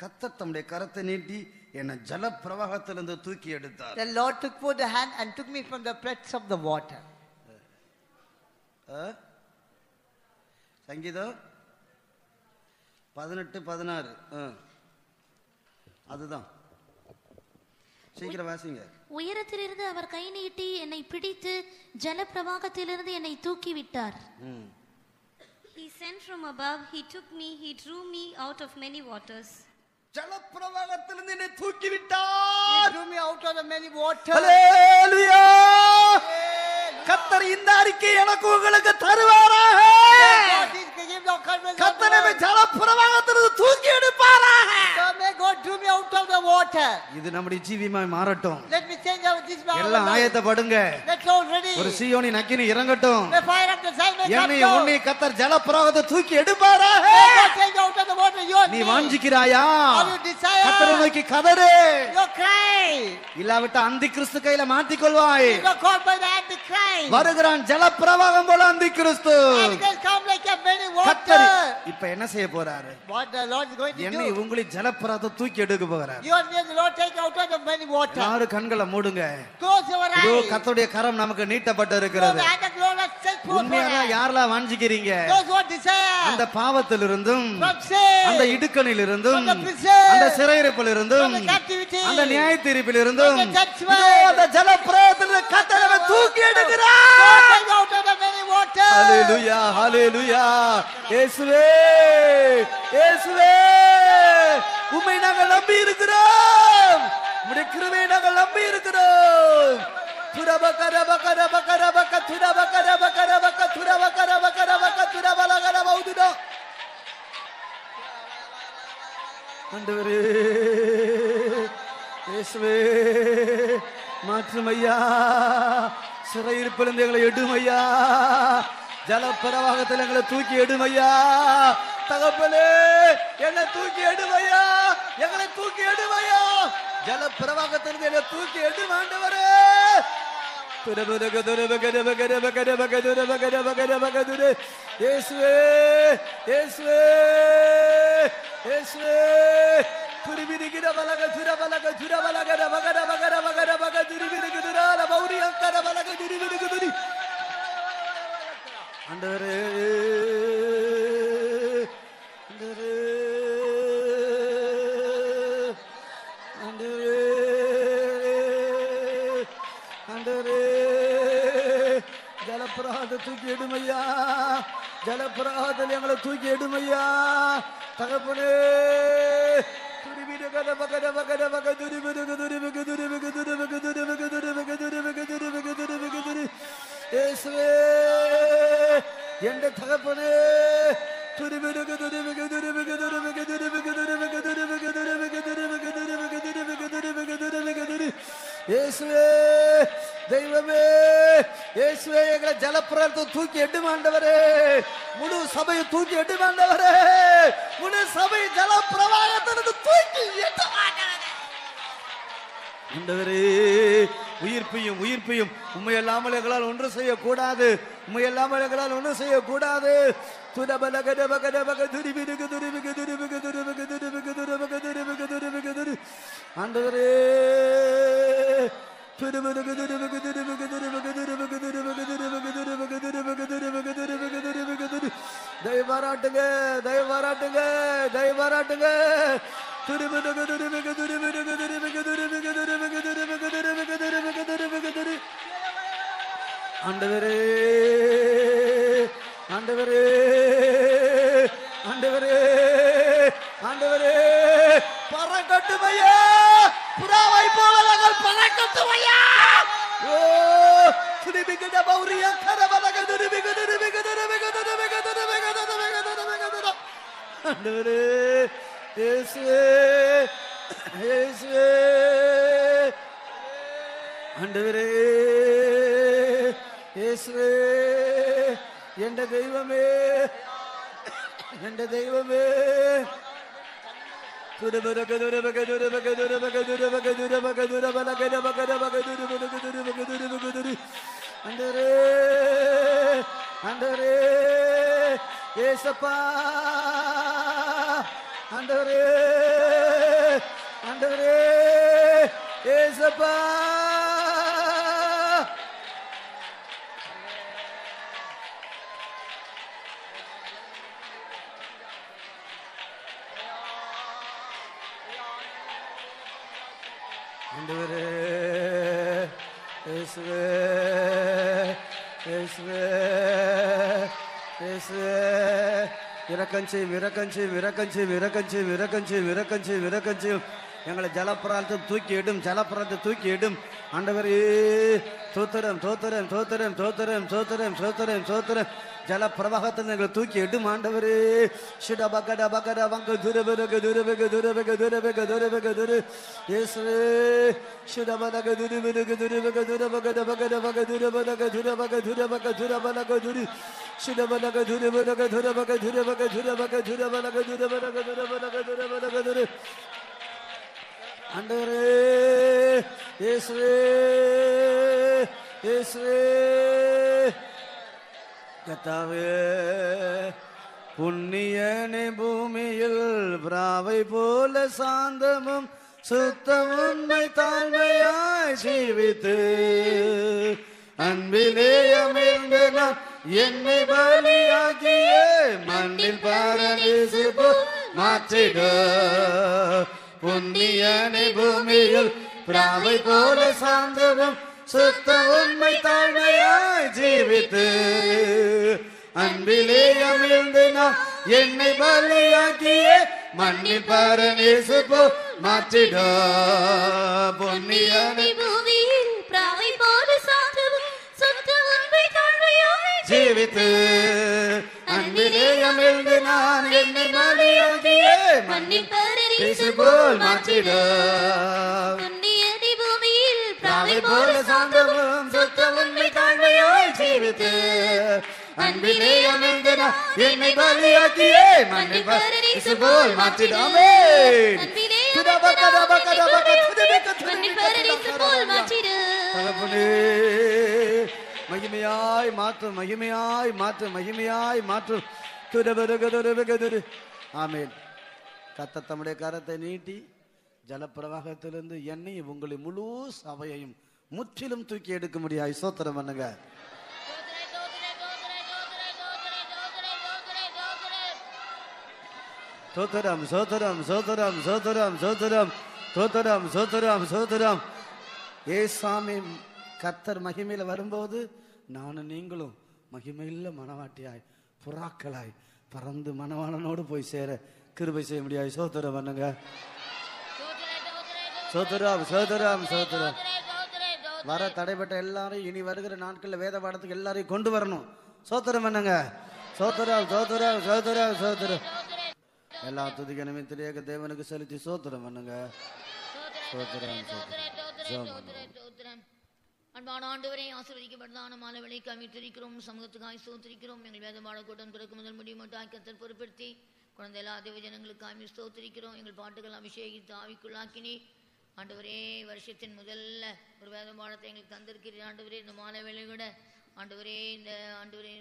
கர்த்தர் தம்முடைய கரத்தை நீட்டி என்னை ஜல பிரவாகத்திலிருந்து தூக்கி எடுத்தார். The Lord took forth the hand and took me from the floods of the water. சங்கீதம் 18:16 அதுதான். சீக்கிரம் வாசிங்க. உயரத்திலிருந்து அவர் கை நீட்டி என்னை பிடித்து ஜல பிரவாகத்திலிருந்து என்னை தூக்கி விட்டார். He sent from above, he took me, he drew me out of many waters. ஜல பிரவாகத்திலிருந்து என்னை தூக்கி He விட்டார். drew me out of the many waters. ஹல்லேலூயா. கர்த்தர் இந்த அறிக்கை எனக்கு உங்களுக்கு தருவாராக. God is giving the confidence. கர்த்தர் நம்மை ஜல பிரவாகத்திலிருந்து தூக்கி எடுப்பாராக. So may God drew me out of the water. இது நம்முடைய ஜீவியமாய் மாறட்டும். Let me change out this power. எல்லாம் ஆயத்தப்படுங்க. Let's all ready. ஒரு சீயோனின் அக்கினி இறங்கட்டும். The fire of the Zion may come என்னை down. உன்னை கர்த்தர் ஜல பிரவாகத்தை தூக்கி எடுப்பாராக. May God change out of the water. You and நீ me. வாஞ்சிக்கிறாயா? Are you desire? கர்த்தரை நோக்கி கதறு. You cry. இல்லாவிட்டா அந்தி கிறிஸ்து கையில மாட்டிக்கொள்வாய். You are caught by the Antichrist. வருகிறான் ஜல பிரவாகம் போல அந்தி கிறிஸ்து. Antichrist come like a many கர்த்தர் water. இப்ப என்ன செய்ய போறாரு? What the Lord is going to என்னை do? உங்களை ஜல பிரவாகத்தை தூக்கி எடுக்க போகிறார். You and me, the Lord take out of the many water. யாரு கண்களை மூடுங்க. Close your இதோ eyes. கர்த்தருடைய கரம் நமக்கு நீட்டப்பட்டு So இருக்கிறது. the hand of the Lord has stretched forth. உண்மையாக யாரெல்லாம் வாஞ்சிக்கிறீங்க? Those who desire. அந்த பாவத்திலிருந்தும் From sin. அந்த இடுக்கணிலிருந்தும் From the prison. அந்த சிறையிருப்பிலிருந்தும் From the captivity. அந்த நியாய தீர்ப்பிலிருந்தும் From the judgment. இதோ அந்த ஜல பிரவாகத்திலிருந்து கர்த்தர் நம்மை தூக்கி God எடுக்கிறார். take out of the many water. ஹல்லேலூயா ஹல்லேலூயா. இயேசுவே இயேசுவே உம்மை நாங்கள் நம்பி இருக்கிறோம். உம்முடைய கிருபையை நாங்கள் நம்பி இருக்கிறோம். துரபகரபகரபகரபக துரபகரபகரபக துரபகரபகரபக துரபலகரபௌதுதோ. ஆண்டவரே இயேசுவே மாற்றும் ஐயா. சிறையிருப்பிலிருந்து எங்களை எடுமையா. ஜல பிரவாகத்தில் எங்களை தூக்கி எடுமையா. தகப்பனே என்னை தூக்கி எடுமையா. எங்களை தூக்கி எடுமையா. ஜல பிரவாகத்திலிருந்து என்னை தூக்கி எடு ஆண்டவரே. இயேசுவே இயேசுவே இயேசுவே துரிபிரிகிற பலக துரபலக துரபலக பகர பகர பகர பக துரிபிரிகுதுரால பௌரி அக்கர பலக துரிபிரிகுதுரி. ஆண்டவரே ஆண்டவரே ஆண்டவரே ஆண்டவரே ஜலப்பிரவாகத்தை தூக்கி எடுமையா. ஜலப்பிரவாகத்தில் எங்களை தூக்கி எடுமையா. தகப்பனே இயேசுவே என்ற தகப்பனே இயேசுவே தெய்வமே இயேசுவே எங்களை ஜலப்பிரவாகத்தை தூக்கி எடுமாண்டவரே. முழு சபையை தூக்கி எடுமாண்டவரே. முழு சபை ஜலப்பிரவாகத்திலிருந்து தூக்கி எடுமாண்டவரே. ஆண்டவரே உயிர்ப்பையும் உயிர்ப்பையும் உம்மை இல்லாமல் எங்களால் ஒன்று செய்யக்கூடாது, உம்மை இல்லாமல் எங்களால் ஒன்று செய்யக்கூடாது. ஆண்டவரே தயவாராட்டுங்க தயவாராட்டுங்க தயவாராட்டுங்க. ஆண்டவரே ஆண்டவரே ஆண்டவரே ஆண்டவரே பறக்கட்டும் ஐயா, புறாவை போல நாங்கள் பறக்கட்டும் ஐயா. ஓ துடிபிகட பௌரியா கரபலக துடிபிக துடிபிக துடிபிக துடிபிக துடிபிக துடிபிக துடிபிக. ஆண்டவரே இயேசுவே இயேசுவே ஆண்டவரே இயேசுவே என்ற தெய்வமே என்ற தெய்வமே. ஆண்டவரே ஆண்டவரே ஏசப்பா ஆண்டவரே ஆண்டவரே ஏசப்பா. ஆண்டவரே இயேசுவே இயேசுவே இயேசுவே இரக்கஞ்சி விரக்கஞ்சி விரக்கஞ்சி விரக்கஞ்சி விரக்கஞ்சி விரக்கஞ்சி விரக்கஞ்சி எங்களை ஜலப்பிராலத்தை தூக்கிடும் ஜலப்பிராலத்தை தூக்கிடும். ஆண்டவரே தோத்திரம் தோத்திரம் தோத்திரம் தோத்திரம் தோத்திரம் தோத்திரம் தோத்திரம் ஜல பிரவாகத்தில் எங்களை தூக்கி எடும். ஆண்டவரே ஷிட பகட பகட வங்க துரபக துரபக துரபக துரபக துரபக துரு இயேசுவே ஷிட பலக துரபக துரபக துரபக பகட பக துரபக துரபக துரபக துரபக துரு ஷிட பலக துரபக துரபக துரபக துரபக துரபக துரபக துரபக துரபக துரு. ஆண்டவரே இயேசுவே இயேசுவே கர்த்தாவே புண்ணியனே பூமியில் பிராவை போல சாந்தமும் சுத்த உண்மை தாழ்மையாய் ஜீவித்து அன்பிலே அமிர்ந்த நான் என்னை பலியாகிய மண்ணில் பாரதீசு மாற்றிட. புண்ணியனே பூமியில் பிராவை போல சாந்தமும் சுத்த உண்மை தாழ்மையாய் ஜீவித்து அன்பிலே அமிழ்ந்து நான் என்னை பலியாக்கிய மண்ணில் பரநேசு மாற்றிட. பொன்னியனை பூமியில் பிராவை போல சாந்தமும் சுத்த உண்மை தாழ்மையாய் ஜீவித்து அன்பிலே அமிழ்ந்து நான் என்னை பலியாக்கிய மண்ணில் பரநேசு போல் மாற்றிட. புண்ணியனே பூமியில் பிராவை போல சாந்தமும் சுத்த உண்மை தாழ்மையாய் ஜீவித்து அன்பிலே அமிழ்ந்து நான் என்னை பலியாக்கிய மண்ணில் பரநேசு போல் மாற்றிட. ஆமென். மகிமையாய் மாற்றும் மகிமையாய் மாற்றும் மகிமையாய் மாற்றும். ஆமென். கர்த்தர் தம்முடைய கரத்தை நீட்டி ஜலப்பிரவாகத்திலிருந்து என்னையும் உங்களை முழு சபையையும் முற்றிலும் தூக்கி எடுக்க முடியாது. ஸ்தோத்திரம் பண்ணுங்க. சோதரம் சோதரம் சோதரம் சோதரம் சோதரம் சோதரம் சோதரம் சோதரம். ஏசாமி கர்த்தர் மகிமையில வரும்போது நானும் நீங்களும் மகிமையில மனவாட்டியாய் புறாக்களாய் பறந்து மணவாளனோடு போய் சேர கிருபை செய்ய முடியாது. சோதரம் பண்ணுங்க. சோதரம் சோதரம் சோதரம். வர தடைப்பட்ட எல்லாரும் இனி வருகிற நாட்களில் வேத பாடத்துக்கு எல்லாரையும் கொண்டு வரணும். சோதரம் பண்ணுங்க. சோதரம் சோதரம் சோதரம் சோதரம். எல்லா துதிக்க நிமித்திலேயே தேவனுக்கு செலுத்தி சோத்திரம் பண்ணுங்க. அன்பான ஆண்டவரை ஆசீர்வதிக்கப்பட்டதான மாலை கமித்திருக்கிறோம். சமூகத்துக்காய் ஸ்தோத்திரிக்கிறோம். எங்கள் வேதமான கூட்டம் பிறகு முதல் முடிமட்டாய் கர்த்தர் பொறுப்படுத்தி குழந்தை எல்லா தேவ ஜனங்களுக்காய் ஸ்தோத்திரிக்கிறோம். எங்கள் பாட்டுகள் அபிஷேகித்து ஆவிக்குள்ளாக்கினி ஆண்டவரே வருஷத்தின் முதல்ல ஒரு வேத பாடத்தை எங்களுக்கு தந்திருக்கிறீர் ஆண்டவரே. இந்த மாலை வேளை கூட ஆண்டவரே இந்த ஆண்டவரே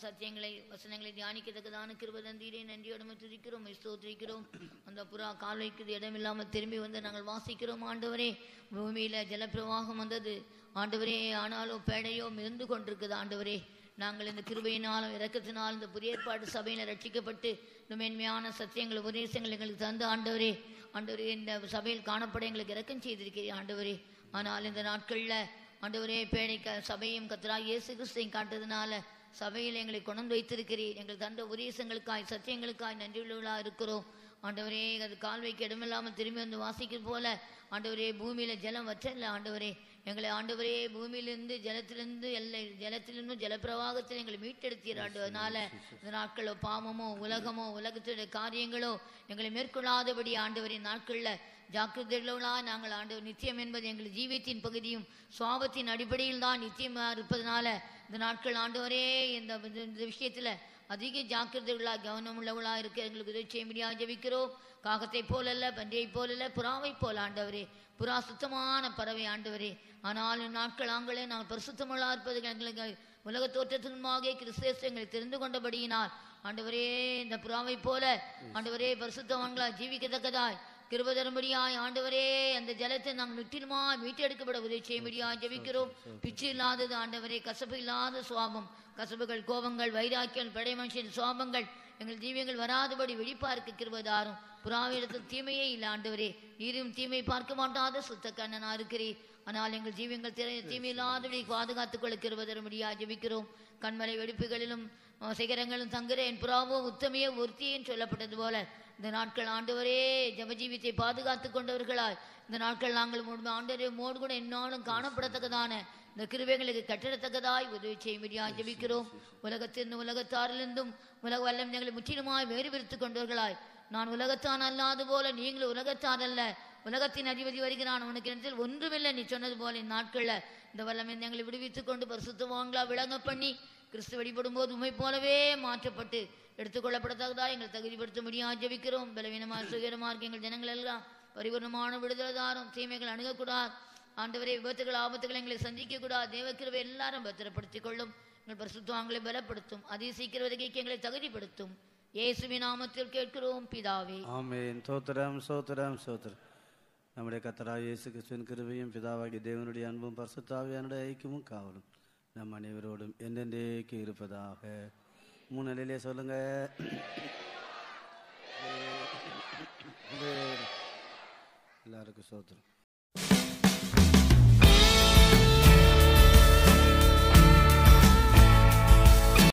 சத்தியங்களை வசனங்களை தியானிக்கத்தக்கதான கிருபை தந்தீரே. நன்றியோடு துதிக்கிறோம், ஸ்தோத்திரிக்கிறோம். அந்த புறா கால் வைக்கிறது இடமில்லாமல் திரும்பி வந்து நாங்கள் வாசிக்கிறோம் ஆண்டவரே. பூமியில ஜலப்பிரவாகம் வந்தது ஆண்டவரே, ஆனாலும் பேடையோ மிதந்து கொண்டிருக்குது ஆண்டவரே. நாங்கள் இந்த கிருபையினாலும் இரக்கத்தினாலும் இந்த புதிய ஏற்பாடு சபையில ரட்சிக்கப்பட்டு இந்த மேன்மையான சத்தியங்கள் உபதேசங்கள் எங்களுக்கு தந்து ஆண்டவரே, ஆண்டவரே இந்த சபையில் காணப்பட எங்களுக்கு இரக்கம் செய்திருக்கிறீர் ஆண்டவரே. ஆனால் இந்த நாட்கள்ல ஆண்டவரே பேடை சபையும் கர்த்தராகிய இயேசு கிறிஸ்துவையும் காட்டுறதுனால சபையில் எங்களை கொண்டு வைத்திருக்கிறீர். எங்கள் தந்த உபதேசங்களுக்காய் சத்தியங்களுக்காய் நன்றியுள்ளவர்களாக இருக்கிறோம் ஆண்டவரே. அது கால் வைக்க இடமில்லாமல் திரும்பி வந்து வாசிக்கிறது போல ஆண்டவரே பூமியில ஜலம் வற்றல ஆண்டவரே. எங்களை ஆண்டவரே பூமியிலிருந்து ஜலத்திலிருந்து ஜலப்பிரவாகத்தில் எங்களை மீட்டெடுத்தீர் ஆண்டவர். அதனால இந்த நாட்களோ பாவமோ உலகமோ உலகத்துடைய காரியங்களோ எங்களை மேற்கொள்ளாதபடி ஆண்டவரே நாட்கள்ல ஜாக்கிரதைகளா நாங்கள் ஆண்டவர் நித்தியம் என்பது எங்கள் ஜீவியத்தின் பகுதியும் சுவாபத்தின் அடிப்படையில் தான் நித்தியமா இருப்பதனால இந்த நாட்கள் ஆண்டவரே இந்த விஷயத்துல அதிக ஜாக்கிரதைகளா கவனம் உள்ளவர்களா இருக்க எங்களுக்கு உதவி செய்ய முடியாது ஜெபிக்கிறோம். காகத்தை போலல்ல, பன்றியை போலல்ல, புறாவை போல ஆண்டவரே. புறா சுத்தமான பறவை ஆண்டவரே. ஆனாலும் நாட்கள் ஆங்களே நாங்கள் பரிசுத்தமுள்ளா இருப்பது எங்களுக்கு உலக தோற்றத்தின் முன்பாக கிறிஸ்து எங்களை தெரிந்து கொண்டபடியினால் ஆண்டவரே இந்த புறாவை போல ஆண்டவரே பரிசுத்தவான்களா ஜீவிக்கத்தக்கதாய் கிருபை தரும்படியாய் ஆண்டவரே அந்த ஜலத்தை நாங்கள் முற்றிலுமா மீட்டெடுக்கப்பட உதவி செய்ய முடியாது ஜெபிக்கிறோம். பிச்சு இல்லாதது ஆண்டவரே, கசப்பு இல்லாத சுவாபம், கசப்புகள் கோபங்கள் வைராக்கியம் படை மனுஷன் சுவாபங்கள் எங்கள் ஜீவியங்கள் வராதபடி வெடிப்பார்க்கு கிருபதாரும். புறாவிடத்தில் தீமையே இல்லை ஆண்டவரே. நீரும் தீமை பார்க்க மாட்டாத சுத்த கண்ணனா இருக்கிறீர். ஆனால் எங்கள் ஜீவியங்கள் தீமை இல்லாதபடி பாதுகாத்துக் கொள்ள கிருபை தரும்படியாக ஜெபிக்கிறோம். கண்மலை வெடிப்புகளிலும் சிகரங்களும் தங்குற என் புறாவோ உத்தமையோ ஒருத்தியேன்னு சொல்லப்பட்டது போல இந்த நாட்கள் ஆண்டவரே ஜபஜீவியத்தை பாதுகாத்துக் கொண்டவர்களாய் இந்த நாட்கள் நாங்கள் ஆண்டவரே மோடு கூட என்னாலும் காணப்படத்தக்கதான இந்த கிருபைகளுக்கு கட்டிடத்தக்கதாய் உதவி செய்யும்படியாக ஜெபிக்கிறோம். உலகத்திலிருந்து உலகத்தாரிலிருந்தும் உலக வல்லம் எங்களை முற்றிலுமாய் வேறு பிரித்துக் கொண்டவர்களாய் நான் உலகத்தான் அல்லாத போல நீங்களும் உலகத்தார் அல்ல, உலகத்தின் அதிபதி வருகிறான், உனக்கு இடத்தில் ஒன்றுமில்லை நீ சொன்னது போல இந்நாட்கள்ல இந்த வல்லமை எங்களை விடுவித்துக் கொண்டு பரிசுத்தவான்களா விளங்க பண்ணி கிறிஸ்து வழிபடும் போது உண்மை போலவே மாற்றப்பட்டு எடுத்துக்கொள்ளப்படத்தக்கதா எங்களை தகுதிப்படுத்த முடியாது ஜெபிக்கிறோம். பலவீனமா சுகரமா இருக்க எங்கள் ஜனங்கள் எல்லாம் பரிபூர்ணமான விடுதலைதாரும். தீமைகள் அணுகக்கூடாது ஆண்டவரே. விபத்துகள் ஆபத்துகள் எங்களை சந்திக்க கூடாது. தேவக்கிருவை எல்லாரும் பத்திரப்படுத்திக் கொள்ளும். எங்கள் பரிசுத்தவான்களை பலப்படுத்தும். அதிசீக்கிர உதவிக்கு எங்களை தகுதிப்படுத்தும். இயேசுவின் நாமத்தில் கேட்கிறோம் பிதாவே, ஆமென். ஸ்தோத்திரம் ஸ்தோத்திரம் ஸ்தோத்திரம். நம்முடைய கர்த்தராகிய இயேசு கிறிஸ்துவின் கிருபையும் பிதாவாகிய தேவனுடைய அன்பும் பரிசுத்தாவியானுடைய ஐக்கியமும் காவலும் நம் அனைவரோடும் என்றென்றைக்கு இருப்பதாக. முன்னிலையிலே சொல்லுங்க. எல்லாருக்கும் ஸ்தோத்திரம்.